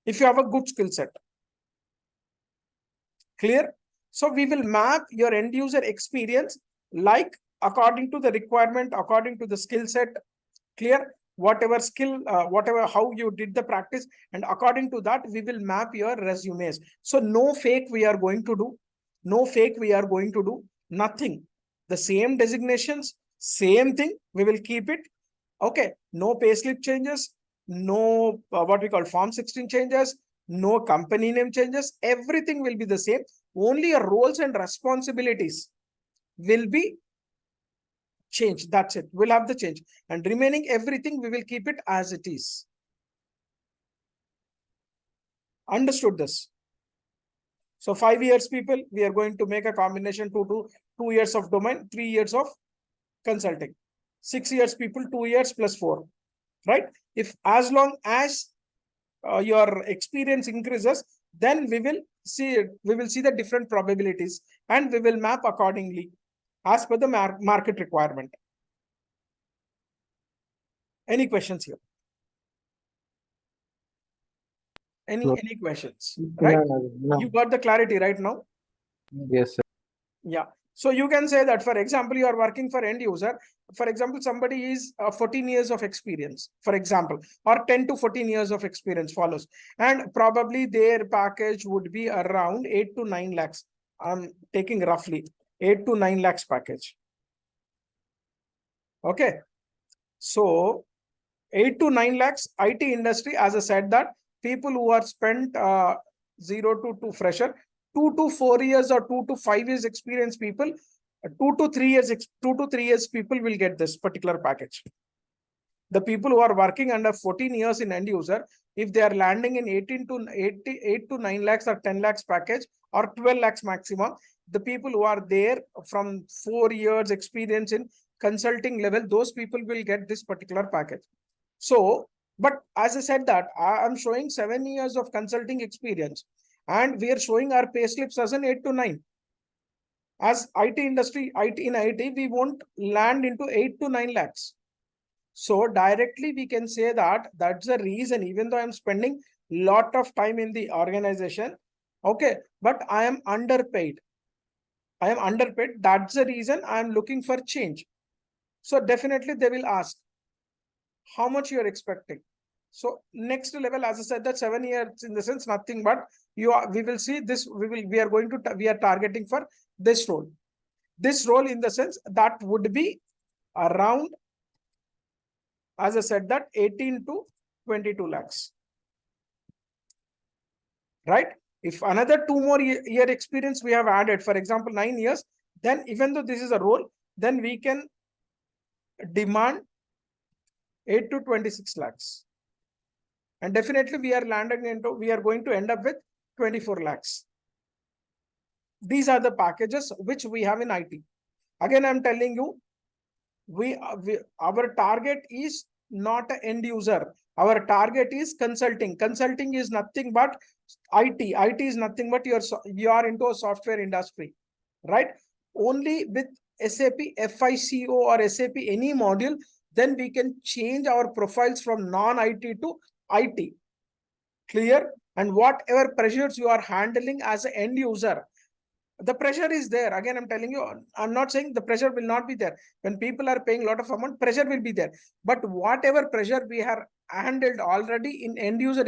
A: if you have a good skill set. Clear? So we will map your end user experience like according to the requirement, according to the skill set. Clear? Whatever skill, how you did the practice, and according to that, we will map your resumes. So no fake we are going to do. No fake we are going to do. Nothing. The same designations, same thing, we will keep it. Okay. No payslip changes. No what we call Form 16 changes. No company name changes. Everything will be the same. Only your roles and responsibilities will be change. That's it. We'll have the change, and remaining everything we will keep it as it is. Understood this? So 5 years people, we are going to make a combination 2 years of domain, 3 years of consulting. 6 years people, 2 years plus 4, right? If as long as your experience increases, then we will see, we will see the different probabilities and we will map accordingly as per the market requirement. Any questions here?
D: No.
A: Any questions? Right?
C: No.
A: You got the clarity right now?
D: Yes, sir.
A: Yeah. So you can say that, for example, you are working for end user. For example, somebody is 14 years of experience, for example, or 10 to 14 years of experience follows. And probably their package would be around 8 to 9 lakhs. I'm taking roughly 8 to 9 lakhs package. Okay. So 8 to 9 lakhs IT industry, as I said, that people who are spent 0 to 2 fresher, 2 to 4 years or 2 to 5 years experience people, 2 to 3 years people will get this particular package. The people who are working under 14 years in end user, if they are landing in 8 to 9 lakhs or 10 lakhs package or 12 lakhs maximum, the people who are there from 4 years experience in consulting level, those people will get this particular package. So, but as I said that, I'm showing 7 years of consulting experience and we are showing our pay slips as an 8 to 9. As IT industry, in IT, we won't land into 8 to 9 lakhs. So directly we can say that that's the reason, even though I'm spending lot of time in the organization, okay, but I am underpaid. I am underpaid. That's the reason I'm looking for change. So definitely they will ask how much you're expecting. So next level, as I said, that 7 years in the sense, nothing but we will see this, we are targeting for this role. This role in the sense that would be around, as I said, that 18 to 22 lakhs. Right? If another 2 more year experience we have added, for example, 9 years, then even though this is a role, then we can demand 8 to 26 lakhs. And definitely we are going to end up with 24 lakhs. These are the packages which we have in IT. Again, I'm telling you, our target is not an end user. Our target is consulting. Consulting is nothing but IT. IT is nothing but you are into a software industry, right? Only with SAP FICO or SAP any module, then we can change our profiles from non-IT to IT. Clear? And whatever pressures you are handling as an end user, the pressure is there. Again, I'm telling you, I'm not saying the pressure will not be there. When people are paying a lot of amount, pressure will be there. But whatever pressure we have handled already in end user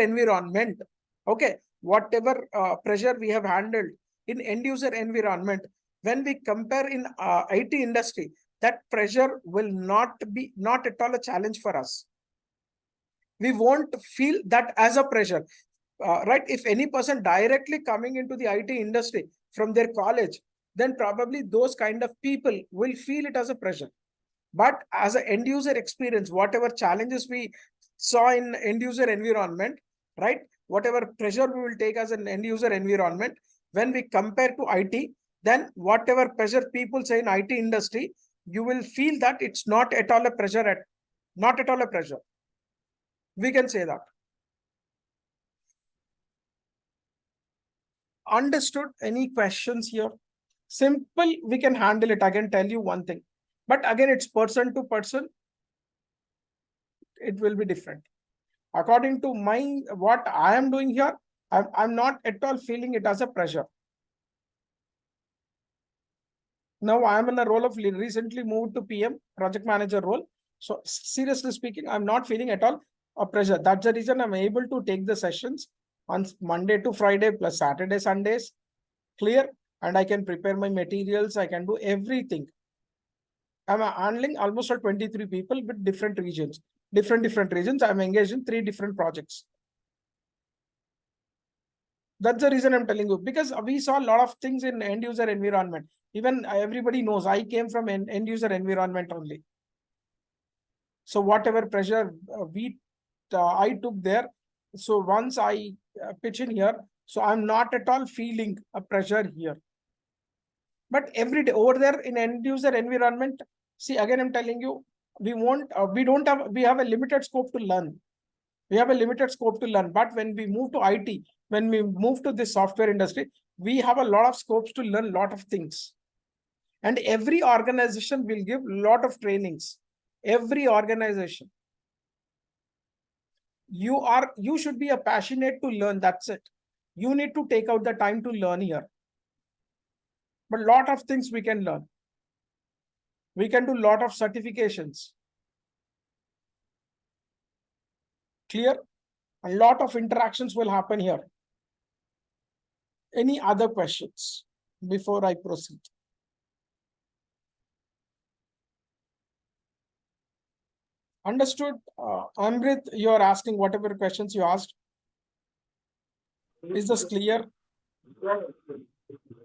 A: environment, okay, whatever pressure we have handled in end user environment, when we compare in IT industry, that pressure will not at all a challenge for us. We won't feel that as a pressure. Right? If any person directly coming into the IT industry from their college, then probably those kind of people will feel it as a pressure. But as an end user experience, whatever challenges we saw in end user environment, right? Whatever pressure we will take as an end user environment, when we compare to IT, then whatever pressure people say in IT industry, you will feel that it's not at all a pressure. Not at all a pressure. We can say that. Understood? Any questions here? Simple, we can handle it. I can tell you one thing, but again, it's person to person. It will be different. According to what I am doing here, I'm not at all feeling it as a pressure. Now I am in a role of recently moved to PM, project manager role. So seriously speaking, I'm not feeling at all a pressure. That's the reason I'm able to take the sessions on Monday to Friday plus Saturday, Sundays. Clear? And I can prepare my materials. I can do everything. I'm handling almost 23 people with different regions. Different regions. I'm engaged in 3 different projects. That's the reason I'm telling you, because we saw a lot of things in end user environment. Even everybody knows I came from end user environment only. So whatever pressure I took there. So once I pitch in here, so I'm not at all feeling a pressure here. But every day over there in end user environment, see, again, I'm telling you, we have a limited scope to learn. We have a limited scope to learn. But when we move to IT, when we move to the software industry, we have a lot of scopes to learn a lot of things. And every organization will give a lot of trainings. Every organization. You should be a passionate to learn. That's it. You need to take out the time to learn here. But a lot of things we can learn. We can do a lot of certifications. Clear? A lot of interactions will happen here. Any other questions before I proceed? Understood? Amrit, you are asking whatever questions you asked. Is this clear?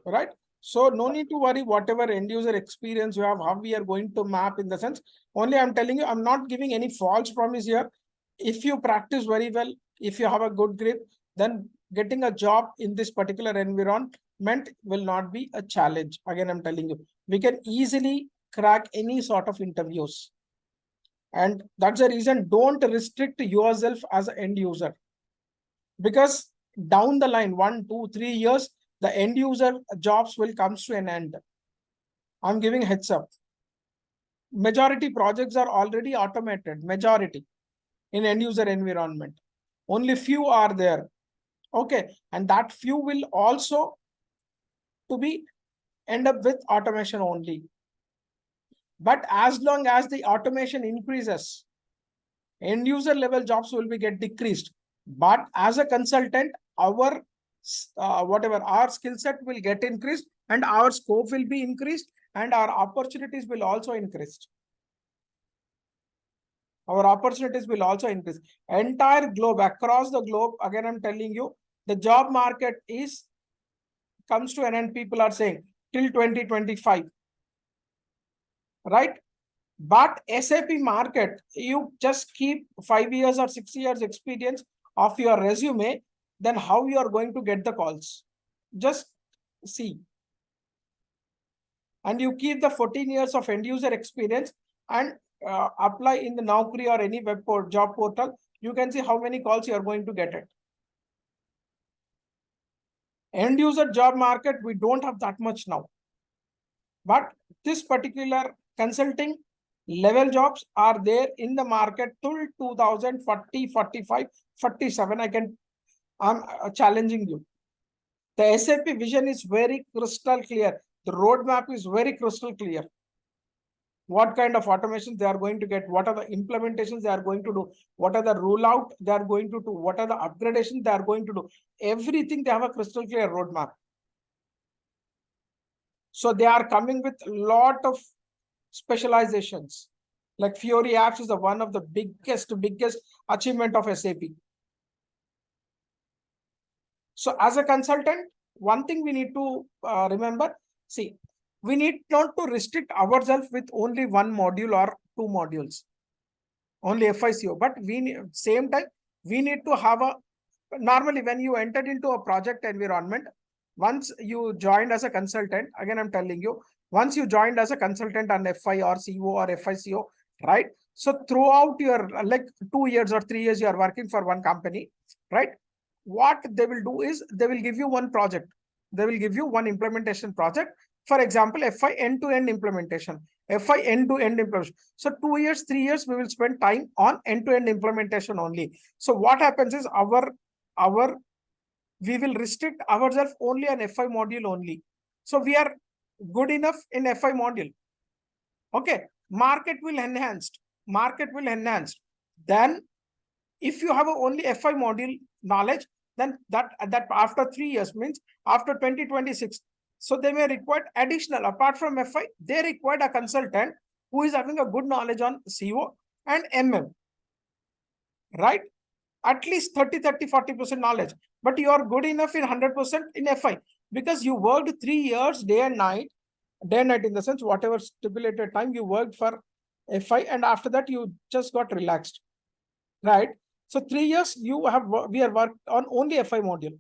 A: Right? So no need to worry whatever end user experience you have, how we are going to map in the sense. Only I'm telling you, I'm not giving any false promise here. If you practice very well, if you have a good grip, then getting a job in this particular environment will not be a challenge. Again, I'm telling you, we can easily crack any sort of interviews. And that's the reason, don't restrict yourself as an end user. Because down the line, 1, 2, 3 years, the end user jobs will come to an end. I'm giving heads up. Majority projects are already automated, majority in end user environment. Only few are there. Okay, and that few will also to be end up with automation only. But as long as the automation increases, end user level jobs will be get decreased. But as a consultant, our whatever our skill set will get increased, and our scope will be increased, and our opportunities will also increase. Our opportunities will also increase. Entire globe, across the globe, again, I'm telling you, the job market comes to an end. People are saying till 2025, right? But SAP market, you just keep 5 years or 6 years experience of your resume, then how you are going to get the calls? Just see. And you keep the 14 years of end user experience and apply in the Naukri or any job portal, you can see how many calls you are going to get it. End user job market, we don't have that much now. But this particular consulting level jobs are there in the market till 2040, 45, 47. I'm challenging you. The SAP vision is very crystal clear. The roadmap is very crystal clear. What kind of automation they are going to get, what are the implementations they are going to do, what are the rollout they are going to do, what are the upgradations they are going to do. Everything they have a crystal clear roadmap. So they are coming with a lot of specializations. Like Fiori apps is the one of the biggest achievement of SAP. So as a consultant, one thing we need to remember, see, we need not to restrict ourselves with only one module or 2 modules, only FICO, but same time, we need to have normally when you entered into a project environment, once you joined as a consultant, again, I'm telling you, once you joined as a consultant on FI or CO or FICO, right? So throughout your like 2 years or 3 years, you are working for one company, right? What they will do is they will give you one project. They will give you one implementation project. For example, FI end-to-end implementation, FI end-to-end implementation. So 2 years, 3 years, we will spend time on end-to-end implementation only. So what happens is we will restrict ourselves only on FI module only. So we are good enough in FI module. Okay, market will enhance. Then if you have only FI module knowledge, then that after 3 years means after 2026. So they may require additional, apart from FI, they require a consultant who is having a good knowledge on CO and MM, right? At least 30, 40% knowledge. But you are good enough in 100% in FI because you worked 3 years, day and night in the sense, whatever stipulated time you worked for FI, and after that you just got relaxed, right? So 3 years we have worked on only FI module,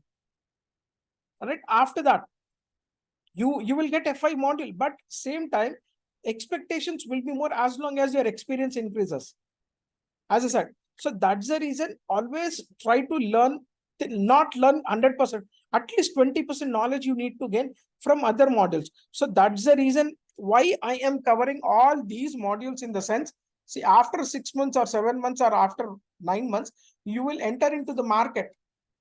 A: right? After that, you will get FI module, but same time, expectations will be more as long as your experience increases. As I said, So that's the reason always try to learn, not learn 100%, at least 20% knowledge you need to gain from other modules. So that's the reason why I am covering all these modules in the sense, see, after 6 months or 7 months or after 9 months, you will enter into the market.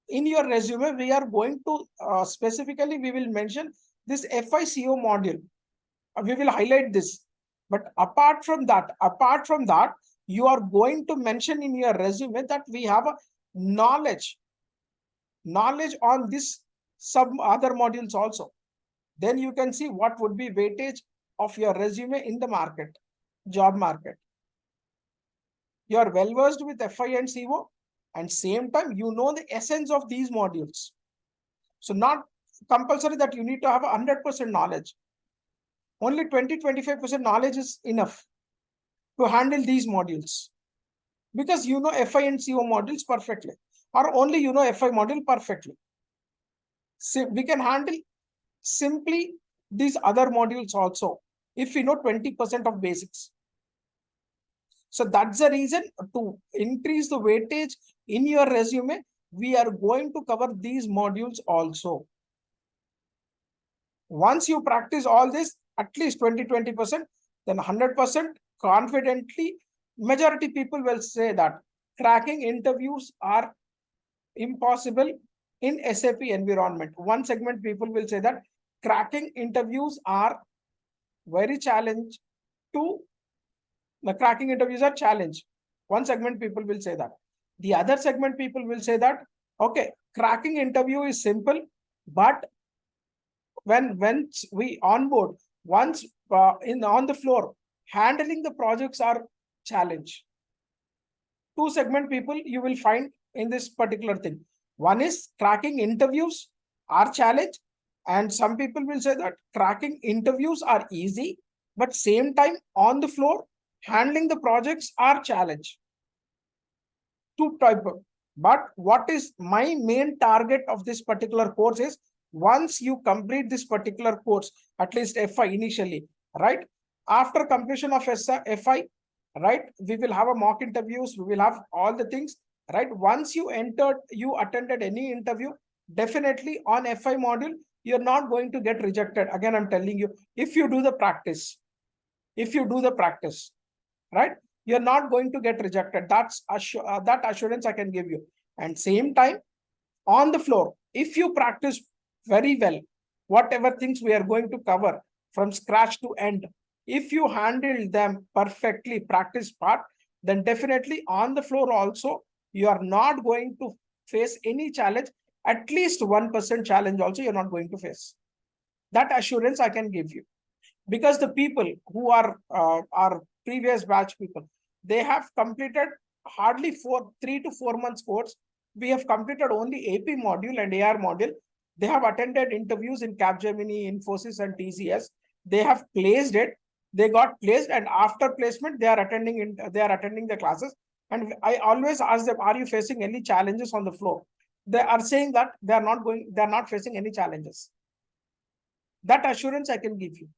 A: In your resume, we are going to specifically, we will mention this FICO module. We will highlight this. But apart from that, you are going to mention in your resume that we have a knowledge on this some other modules also. Then you can see what would be weightage of your resume in the market, job market. You are well versed with FI and CO, and same time you know the essence of these modules. So not compulsory that you need to have 100% knowledge. Only 20-25% knowledge is enough to handle these modules, because you know FI and CO modules perfectly, or only you know FI module perfectly. So we can handle simply these other modules also if we know 20% of basics. So that's the reason, to increase the weightage in your resume, we are going to cover these modules also. Once you practice all this, at least 20-20%, then 100% confidently, majority people will say that cracking interviews are impossible in SAP environment. One segment people will say that cracking interviews are very challenge to, the cracking interviews are challenge. One segment people will say that. The other segment people will say that, okay, cracking interview is simple, but when we onboard, once on the floor, handling the projects are challenge. Two segment people you will find in this particular thing. One is cracking interviews are challenge, and some people will say that cracking interviews are easy, but same time on the floor, handling the projects are challenge. Two type of, but what is my main target of this particular course is, once you complete this particular course, at least FI initially, right? After completion of FI, right, we will have a mock interviews, we will have all the things, right? Once you attended any interview, definitely on FI module, you're not going to get rejected. Again, I'm telling you, if you do the practice, right, you're not going to get rejected. That's that assurance I can give you. And same time, on the floor, if you practice very well, whatever things we are going to cover from scratch to end, if you handle them perfectly, practice part, then definitely on the floor also, you are not going to face any challenge. At least 1% challenge also you're not going to face. That assurance I can give you. Because the people who are our previous batch people, they have completed hardly 3 to 4 months course. We have completed only AP module and AR module. They have attended interviews in Capgemini, Infosys, and TCS. They have placed it. They got placed, and after placement, they are attending the classes. And I always ask them, "Are you facing any challenges on the floor?" They are saying that they are not facing any challenges. That assurance I can give you.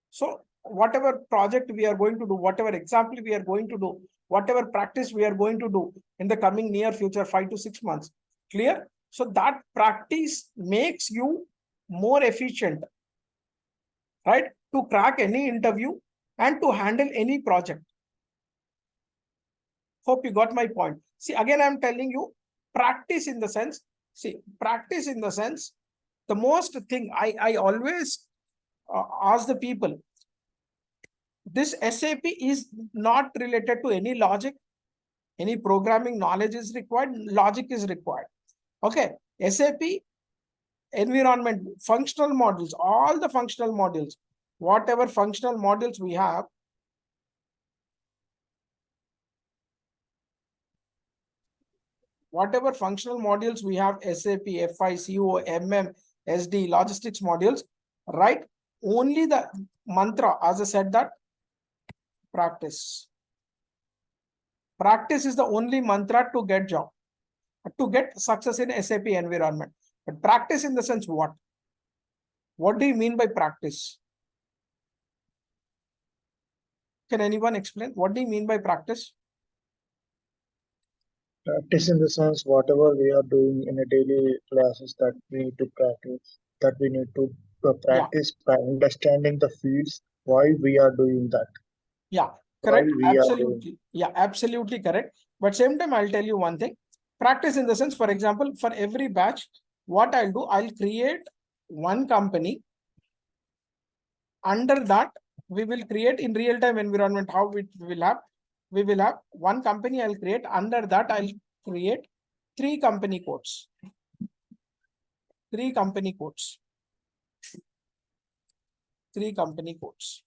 A: So whatever project we are going to do, whatever example we are going to do, whatever practice we are going to do in the coming near future, 5 to 6 months, clear? So that practice makes you more efficient, right? To crack any interview and to handle any project. Hope you got my point. See, again, I'm telling you, practice in the sense, the most thing I always ask the people, this SAP is not related to any logic, any programming knowledge is required, logic is required. Okay, SAP environment, functional modules, all the functional modules, whatever functional modules we have, SAP, FI, CO, MM, SD, logistics modules, right? Only the mantra, as I said, that practice. Practice is the only mantra to get job, to get success in SAP environment. But practice in the sense what? What do you mean by practice? Can anyone explain? What do you mean by practice?
B: Practice in the sense whatever we are doing in a daily classes that we need to practice, that we need to
A: Yeah,
B: practice by understanding the fields, why we are doing that,
A: yeah,
B: why
A: correct.
B: we are doing.
A: Absolutely. Yeah, absolutely correct. But same time, I'll tell you one thing. Practice in the sense, for example, for every batch, what I'll do, I'll create one company. Under that, we will create in real-time environment how we will have one company I'll create. Under that, I'll create three company codes. Three company codes. Three company codes.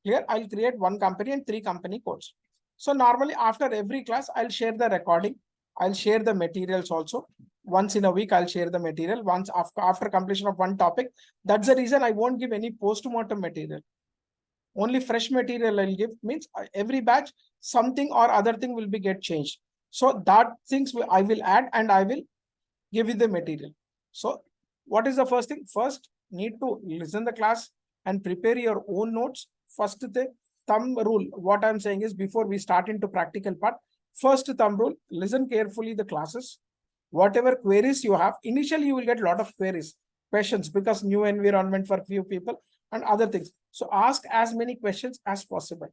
A: Here, I'll create one company and three company codes. So normally after every class, I'll share the recording. I'll share the materials also. Once in a week, I'll share the material. Once after completion of one topic. That's the reason I won't give any post-mortem material. Only fresh material I'll give, means every batch something or other thing will be get changed. So that things I will add and I will give you the material. So what is the first thing? First, need to listen the class and prepare your own notes. First the thumb rule, what I'm saying is before we start into practical part, first thumb rule, listen carefully the classes. Whatever queries you have, initially you will get a lot of queries, questions, because new environment for few people and other things. So ask as many questions as possible.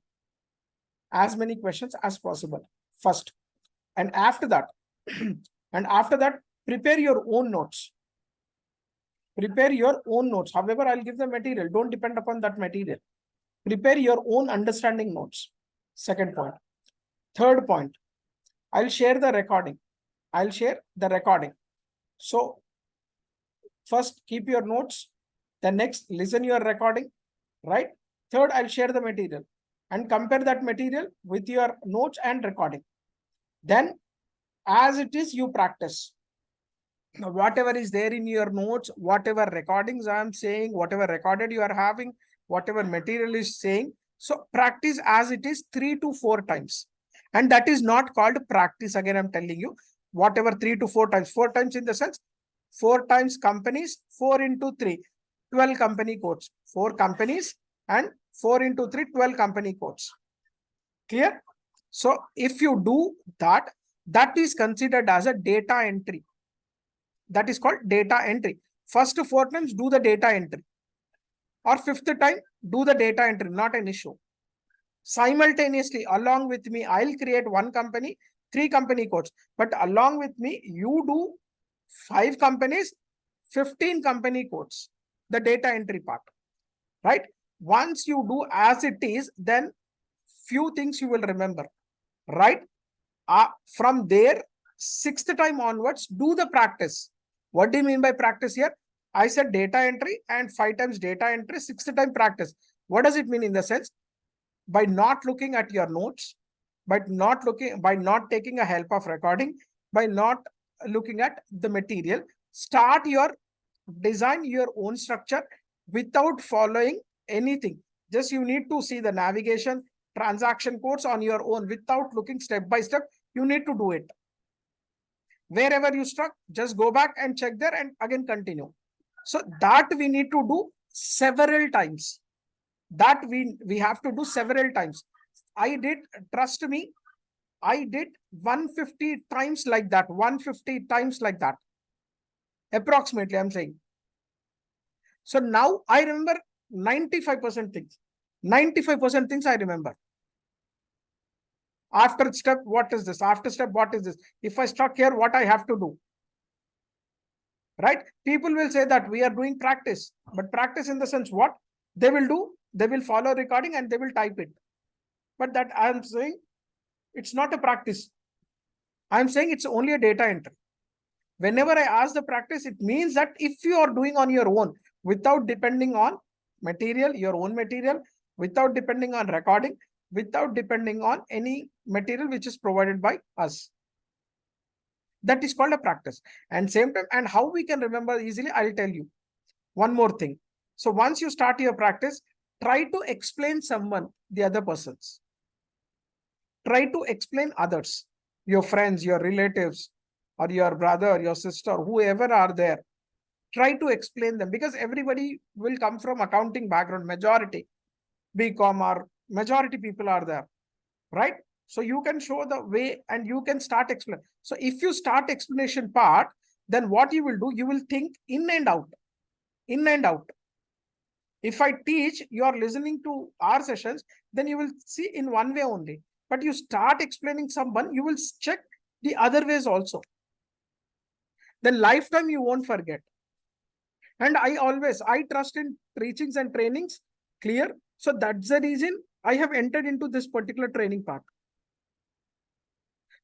A: As many questions as possible first. And after that, prepare your own notes. Prepare your own notes. However, I'll give the material. Don't depend upon that material. Prepare your own understanding notes. Second point. Third point, I'll share the recording. I'll share the recording. So first, keep your notes. Then next, listen your recording, right? Third, I'll share the material and compare that material with your notes and recording. Then, as it is, you practice. Now, whatever is there in your notes, whatever recordings I'm saying, whatever recorded you are having, whatever material is saying. So practice as it is 3 to 4 times. And that is not called practice. Again, I'm telling you, whatever 3 to 4 times, 4 times in the sense, 4 times companies, 4 into 3, 12 company codes, 4 companies and 4 into 3, 12 company codes. Clear? So if you do that, that is considered as a data entry. That is called data entry. First 4 times, do the data entry. Or 5th time, do the data entry, not an issue. Simultaneously, along with me, I'll create one company, 3 company codes. But along with me, you do 5 companies, 15 company codes, the data entry part, right? Once you do as it is, then few things you will remember, right? From there, 6th time onwards, do the practice. What do you mean by practice here? I said data entry and 5 times data entry, 6th time practice. What does it mean in the sense? By not looking at your notes, by not taking a help of recording, by not looking at the material, design your own structure without following anything. Just you need to see the navigation, transaction codes on your own without looking step by step. You need to do it. Wherever you stuck, just go back and check there and again continue. So that we need to do several times. That we have to do several times. I did, trust me, I did 150 times like that. 150 times like that. Approximately, I'm saying. So now I remember 95% things. 95% things I remember. After step, what is this? After step, what is this? If I stuck here, what I have to do? Right? People will say that we are doing practice. But practice in the sense what? They will do, they will follow recording and they will type it. But that I'm saying, it's not a practice. I'm saying it's only a data entry. Whenever I ask the practice, it means that if you are doing on your own, without depending on material, your own material, without depending on recording, without depending on any material which is provided by us. That is called a practice. And same time, and how we can remember easily, I'll tell you. One more thing. So once you start your practice, try to explain someone, the other persons. Try to explain others, your friends, your relatives, or your brother, your sister, whoever are there. Try to explain them because everybody will come from accounting background, majority, BCom or majority people are there, right? So you can show the way and you can start explain. So if you start explanation part, then what you will do, you will think in and out, in and out. If I teach, you are listening to our sessions, then you will see in one way only. But you start explaining someone, you will check the other ways also. Then lifetime you won't forget. And I trust in teachings and trainings, clear. So that's the reason I have entered into this particular training part.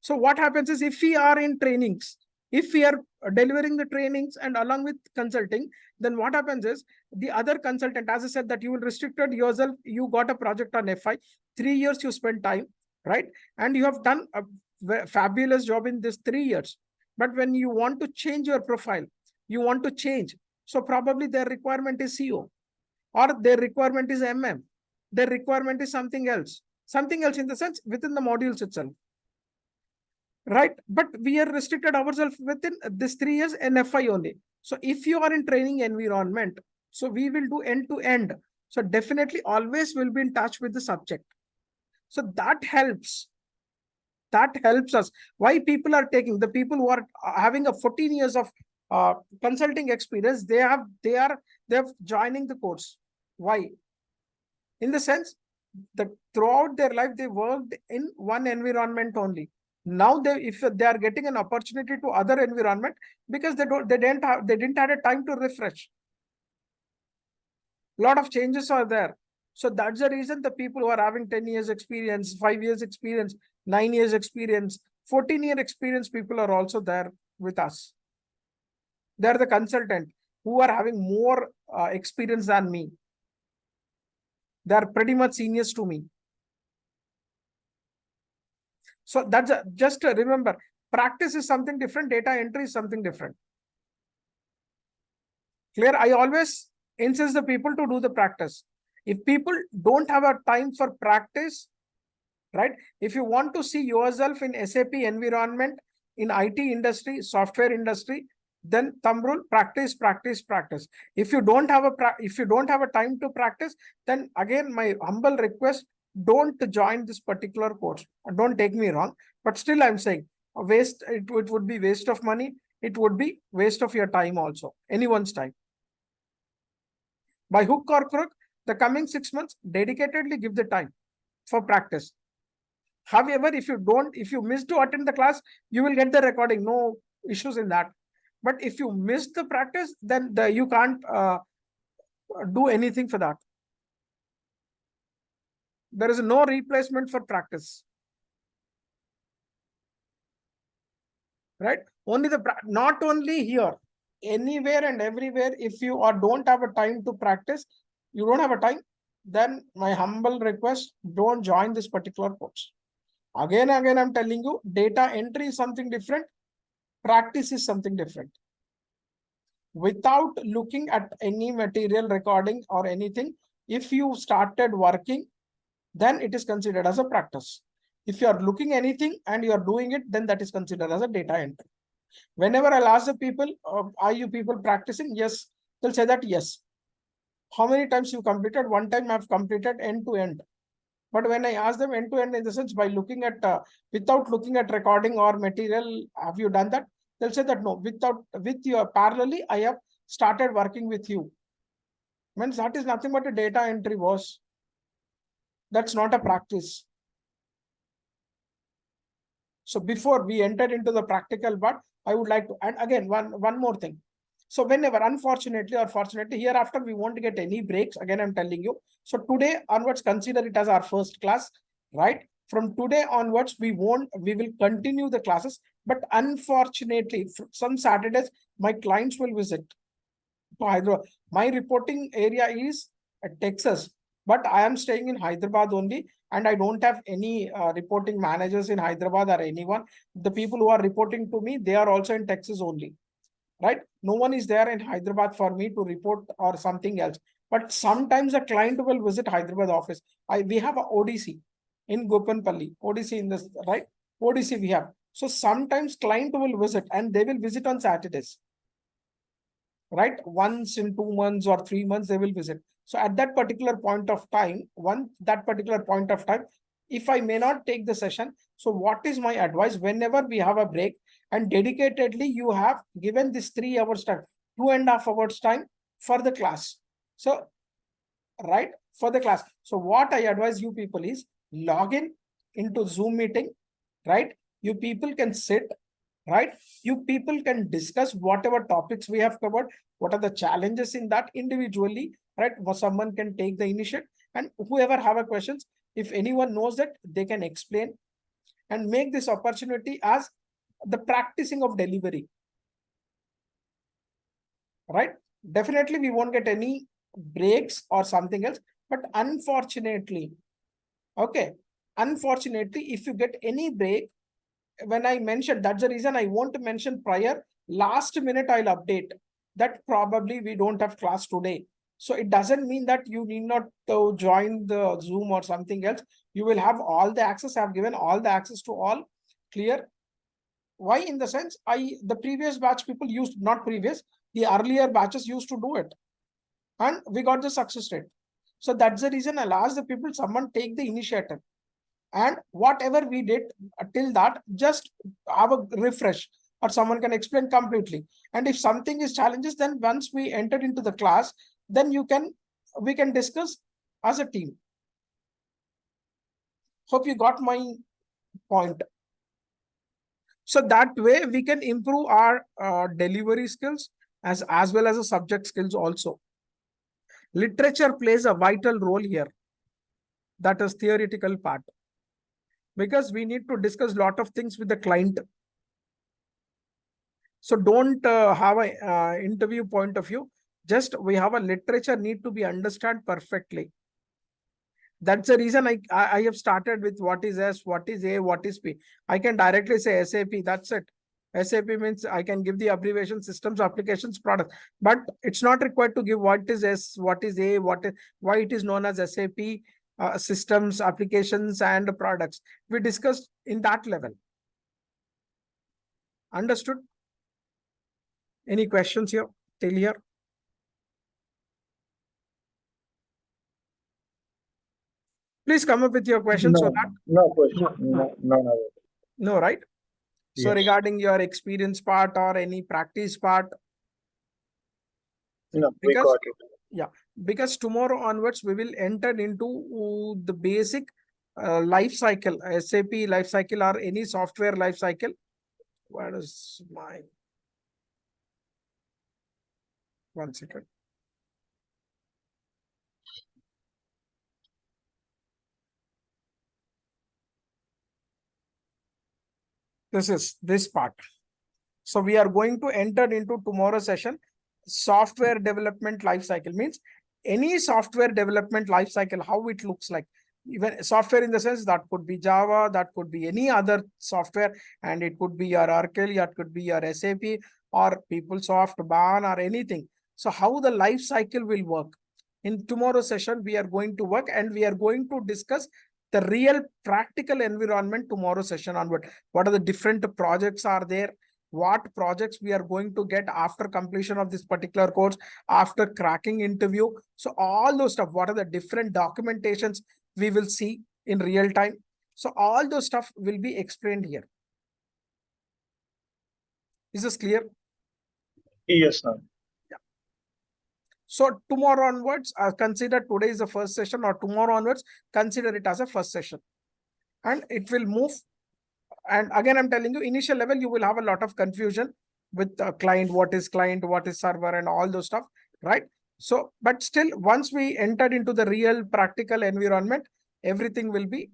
A: So what happens is, if we are in trainings, if we are delivering the trainings and along with consulting, then what happens is the other consultant, as I said, that you will restricted yourself, you got a project on FI, 3 years you spend time, right? And you have done a fabulous job in this 3 years. But when you want to change your profile, you want to change. So probably their requirement is CO, or their requirement is MM, their requirement is something else in the sense within the modules itself. Right, but we are restricted ourselves within this 3 years in FI only. So if you are in training environment, so we will do end to end. So definitely always will be in touch with the subject. So that helps. That helps us. Why people are taking, the people who are having a 14 years of consulting experience, they are joining the course. Why? In the sense that throughout their life they worked in one environment only. Now if they are getting an opportunity to other environment, because they didn't have a time to refresh. A lot of changes are there. So that's the reason the people who are having 10 years experience, 5 years experience, 9 years experience, 14-year experience people are also there with us. They're the consultant who are having more experience than me. They're pretty much seniors to me. So that's just remember, practice is something different, data entry is something different. Clear? I always insist the people to do the practice. If people don't have a time for practice, right? If you want to see yourself in SAP environment, in IT industry, software industry, then thumb rule, practice, practice, practice. If you don't have a time to practice, then again, my humble request, don't join this particular course. Don't take me wrong, but still I'm saying it would be waste of money. It would be waste of your time also, anyone's time. By hook or crook, the coming 6 months, dedicatedly give the time for practice. However, if you miss to attend the class, you will get the recording, no issues in that. But if you miss the practice, then you can't do anything for that. There is no replacement for practice. Right? Not only here, anywhere and everywhere, if you don't have a time to practice, you don't have a time, then my humble request, don't join this particular course. Again, I'm telling you, data entry is something different. Practice is something different. Without looking at any material recording or anything, if you started working, then it is considered as a practice. If you are looking anything and you are doing it, then that is considered as a data entry. Whenever I'll ask the people, are you people practicing? Yes, they'll say that yes. How many times you completed? One time I've completed end to end. But when I ask them end to end, in the sense by looking at, without looking at recording or material, have you done that? They'll say that no, with your parallelly, I have started working with you. Means that is nothing but a data entry, boss. That's not a practice. So before we enter into the practical part, I would like to, and again, one more thing. So whenever, unfortunately or fortunately, hereafter we won't get any breaks. Again, I'm telling you. So today onwards, consider it as our first class, right? From today onwards, we will continue the classes. But unfortunately, some Saturdays, my clients will visit to Hyderabad. My reporting area is Texas, but I am staying in Hyderabad only. And I don't have any reporting managers in Hyderabad or anyone. The people who are reporting to me, they are also in Texas only. Right? No one is there in Hyderabad for me to report or something else. But sometimes a client will visit Hyderabad office. We have a ODC in Gopanpalli. ODC in this, right? ODC we have. So sometimes client will visit and they will visit on Saturdays. Right? Once in 2 months or 3 months, they will visit. So at that particular point of time, if I may not take the session, so what is my advice? Whenever we have a break, and dedicatedly you have given this 3 hours time, 2.5 hours time for the class. So, right, for the class. So what I advise you people is log in into Zoom meeting, right? You people can sit, right? You people can discuss whatever topics we have covered, what are the challenges in that individually, right? Someone can take the initiative, and whoever have a questions, if anyone knows that, they can explain, and make this opportunity as the practicing of delivery, right? Definitely we won't get any breaks or something else, but unfortunately, okay, unfortunately, if you get any break, when I mentioned, that's the reason I want to mention prior, last minute I'll update that probably we don't have class today. So it doesn't mean that you need not to join the Zoom or something else. You will have all the access. I've given all the access to all. Clear? Why? In the sense, the previous batch people used, not previous, the earlier batches used to do it, and we got the success rate. So that's the reason I'll ask the people, someone take the initiative, and whatever we did till that, just have a refresh, or someone can explain completely. And if something is challenges, then once we enter into the class, then we can discuss as a team. Hope you got my point. So that way we can improve our delivery skills as well as the subject skills also. Literature plays a vital role here. That is theoretical part, because we need to discuss a lot of things with the client. So don't have a interview point of view. Just we have a literature need to be understood perfectly. That's the reason I have started with what is S, what is A, what is P. I can directly say SAP, that's it. SAP means I can give the abbreviation systems, applications, product, but it's not required to give what is S, what is A, why it is known as SAP systems, applications, and products. We discussed in that level. Understood? Any questions here till here? Please come up with your questions. So that
B: No question. No.
A: no, right? So
B: Yes.
A: regarding your experience part or any practice part,
B: No, we
A: because
B: got it.
A: yeah, because tomorrow onwards we will enter into the basic life cycle, SAP life cycle or any software life cycle. What is my 1 second? This is this part. So we are going to enter into tomorrow's session. Software development life cycle means any software development life cycle, how it looks like. Even software in the sense that could be Java, that could be any other software, and it could be your Oracle, it could be your SAP or PeopleSoft, BAN or anything. So how the life cycle will work. In tomorrow's session, we are going to work, and we are going to discuss the real practical environment tomorrow session onward. What are the different projects are there? What projects we are going to get after completion of this particular course, after cracking interview. So all those stuff, what are the different documentations we will see in real time. So all those stuff will be explained here. Is this clear?
B: Yes, sir.
A: Yeah. So tomorrow onwards, consider today is the first session, or tomorrow onwards, consider it as a first session. And it will move. And again, I'm telling you, initial level, you will have a lot of confusion with client, what is server, and all those stuff, right? So, but still, once we entered into the real practical environment, everything will be,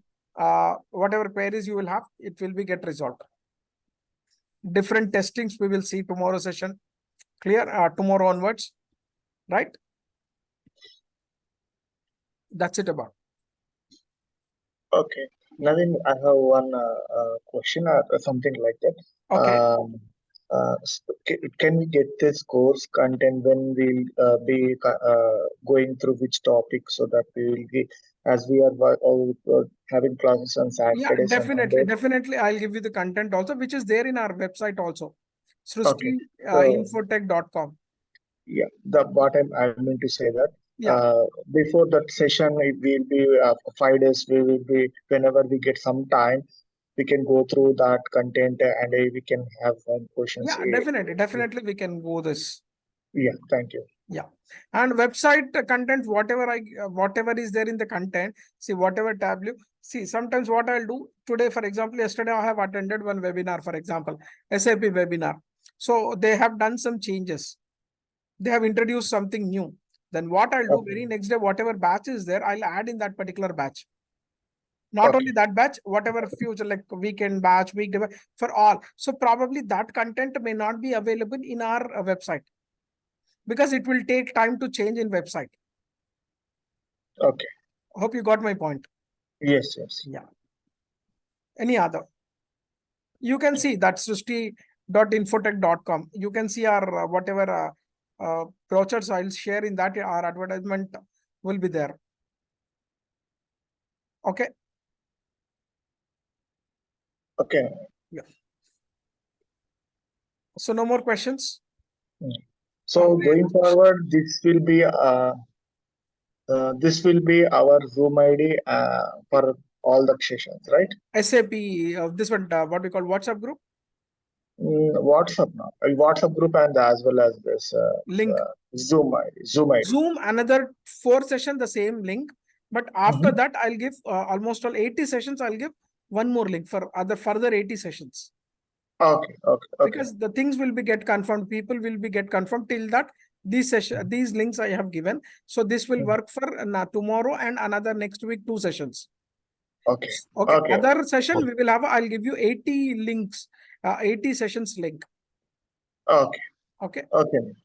A: whatever queries you will have, it will be get resolved. Different testings we will see tomorrow session. Clear? Tomorrow onwards, right? That's it about.
B: Okay. Naveen, I have one question or something like that.
A: Okay.
B: Can we get this course content when we'll be going through which topic, so that we will be, as we are all having classes on
A: Yeah,
B: Saturdays and Sundays?
A: definitely. I'll give you the content also, which is there in our website also.
B: Okay.
A: SRUSTY infotech.com.
B: Yeah, what I mean to say that
A: Yeah.
B: Before that session, it will be 5 days. We will be, whenever we get some time, we can go through that content and we can have some questions.
A: Yeah, definitely we can go this.
B: Yeah, thank you.
A: Yeah, and website content, whatever is there in the content, see whatever tab you see. Sometimes what I'll do today, for example, yesterday I have attended one webinar, for example, SAP webinar. So they have done some changes. They have introduced something new. Then what I'll do very next day, whatever batch is there, I'll add in that particular batch. Not only that batch, whatever future like weekend batch, weekday batch, for all. So probably that content may not be available in our website, because it will take time to change in website.
B: Okay.
A: Hope you got my point.
B: Yes.
A: Yeah. Any other? You can see that SRUSTY.infotech.com. You can see our whatever brochures I'll share in that, our advertisement will be there. Okay.
B: Okay.
A: Yeah. So no more questions.
B: So going forward, this will be our Zoom ID for all the sessions, right?
A: SAP, this one, what we call WhatsApp group.
B: WhatsApp now. WhatsApp group and as well as this
A: Link.
B: Zoom ID.
A: Zoom, another 4 sessions, the same link. But after that, I'll give almost all 80 sessions. I'll give one more link for other further 80 sessions.
B: Okay.
A: Because the things will be get confirmed. People will be get confirmed till that. These links I have given. So this will work for tomorrow and another next week, 2 sessions.
B: Okay.
A: Other session we will have, I'll give you 80 links, 80 sessions link.
B: Okay.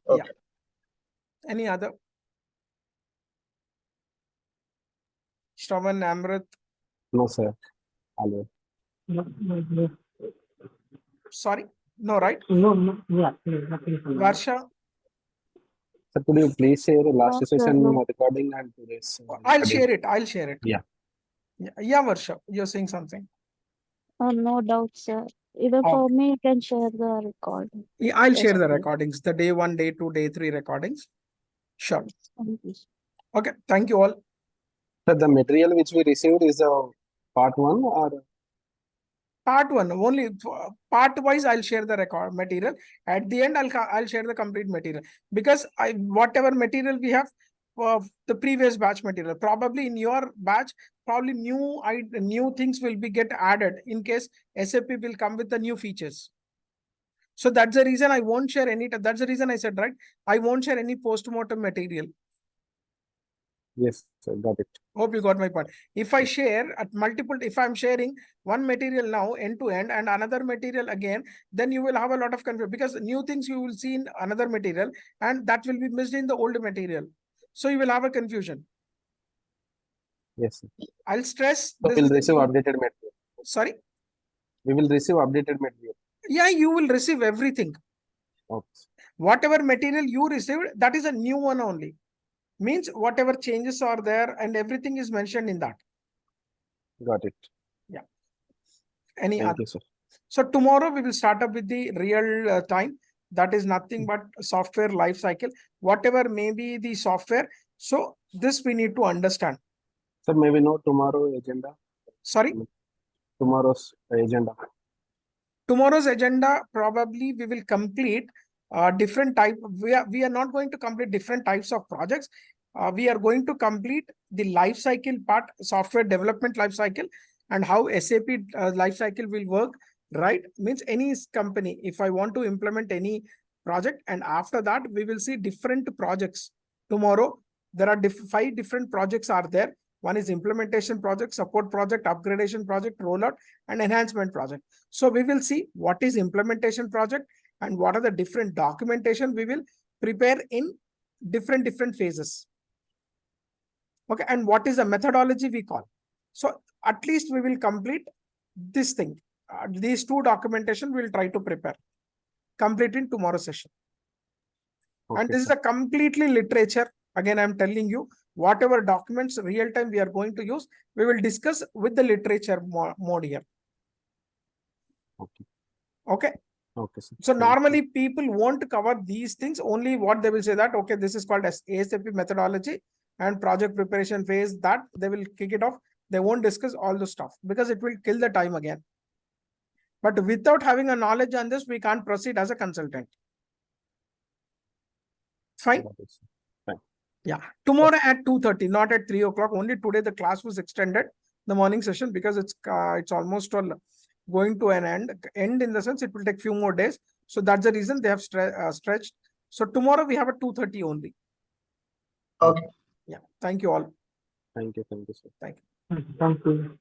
A: Yeah. Any other? Shravan, Amrit?
D: No, sir. Hello.
C: No.
A: Sorry? No, right?
C: No. Yeah, nothing.
A: Varsha?
D: Sir, could you please share the last
E: No, sir,
D: session
E: no.
D: recording and today's
A: I'll
D: recording?
A: share it.
D: Yeah.
A: Yeah, Varsha, you're saying something.
E: No doubt, sir. Even for me, you can share the record.
A: Yeah, I'll share
E: Yes,
A: the
E: please.
A: recordings, the day 1, day 2, day 3 recordings. Sure.
E: Thank you.
A: Okay, thank you all.
D: Sir, the material which we received is part 1 or?
A: Part 1, only part wise I'll share the record material. At the end, I'll share the complete material, because whatever material we have, the previous batch material, probably in your batch, probably new things will be get added in case SAP will come with the new features. So that's the reason I won't share any. That's the reason I said, right, I won't share any post-mortem material.
D: Yes, sir, got it.
A: Hope you got my point. If I share at multiple, if I'm sharing one material now end to end and another material again, then you will have a lot of confusion, because new things you will see in another material and that will be missed in the old material. So you will have a confusion.
D: Yes, sir.
A: I'll stress.
D: So we'll receive updated material.
A: Sorry?
D: We will receive updated material.
A: Yeah, you will receive everything.
D: Okay.
A: Whatever material you received, that is a new one only. Means whatever changes are there and everything is mentioned in that.
D: Got it.
A: Yeah. Any
D: Thank
A: other?
D: you, sir.
A: So tomorrow we will start up with the real time. That is nothing but software life cycle, whatever may be the software. So this we need to understand.
D: Sir, may we know tomorrow agenda?
A: Sorry?
D: Tomorrow's agenda.
A: Tomorrow's agenda, probably we will complete different type. We are not going to complete different types of projects. We are going to complete the life cycle part, software development life cycle, and how SAP life cycle will work. Right? Means any company, if I want to implement any project, and after that we will see different projects. Tomorrow there are 5 different projects are there. One is implementation project, support project, upgradation project, rollout, and enhancement project. So we will see what is implementation project and what are the different documentation we will prepare in different phases. Okay, and what is the methodology we call. So at least we will complete this thing. These 2 documentation we will try to prepare, complete in tomorrow's session. Okay, and this is a completely literature. Again, I'm telling you, whatever documents real time we are going to use, we will discuss with the literature mode here. Okay. Okay. Sir. So normally people won't cover these things. Only what they will say that, okay, this is called as ASAP methodology. and project preparation phase, that they will kick it off. They won't discuss all the stuff because it will kill the time again. But without having a knowledge on this, we can't proceed as a consultant. Fine.
D: Got it, sir. Fine.
A: Yeah. Tomorrow at 2:30, not at 3 o'clock. Only today the class was extended, the morning session, because it's almost all going to an end in the sense it will take few more days. So that's the reason they have stretched. So tomorrow we have a 2:30 only.
B: Okay.
A: Yeah. Thank you all.
D: Thank you, sir.
A: Thank you.
C: Thank you.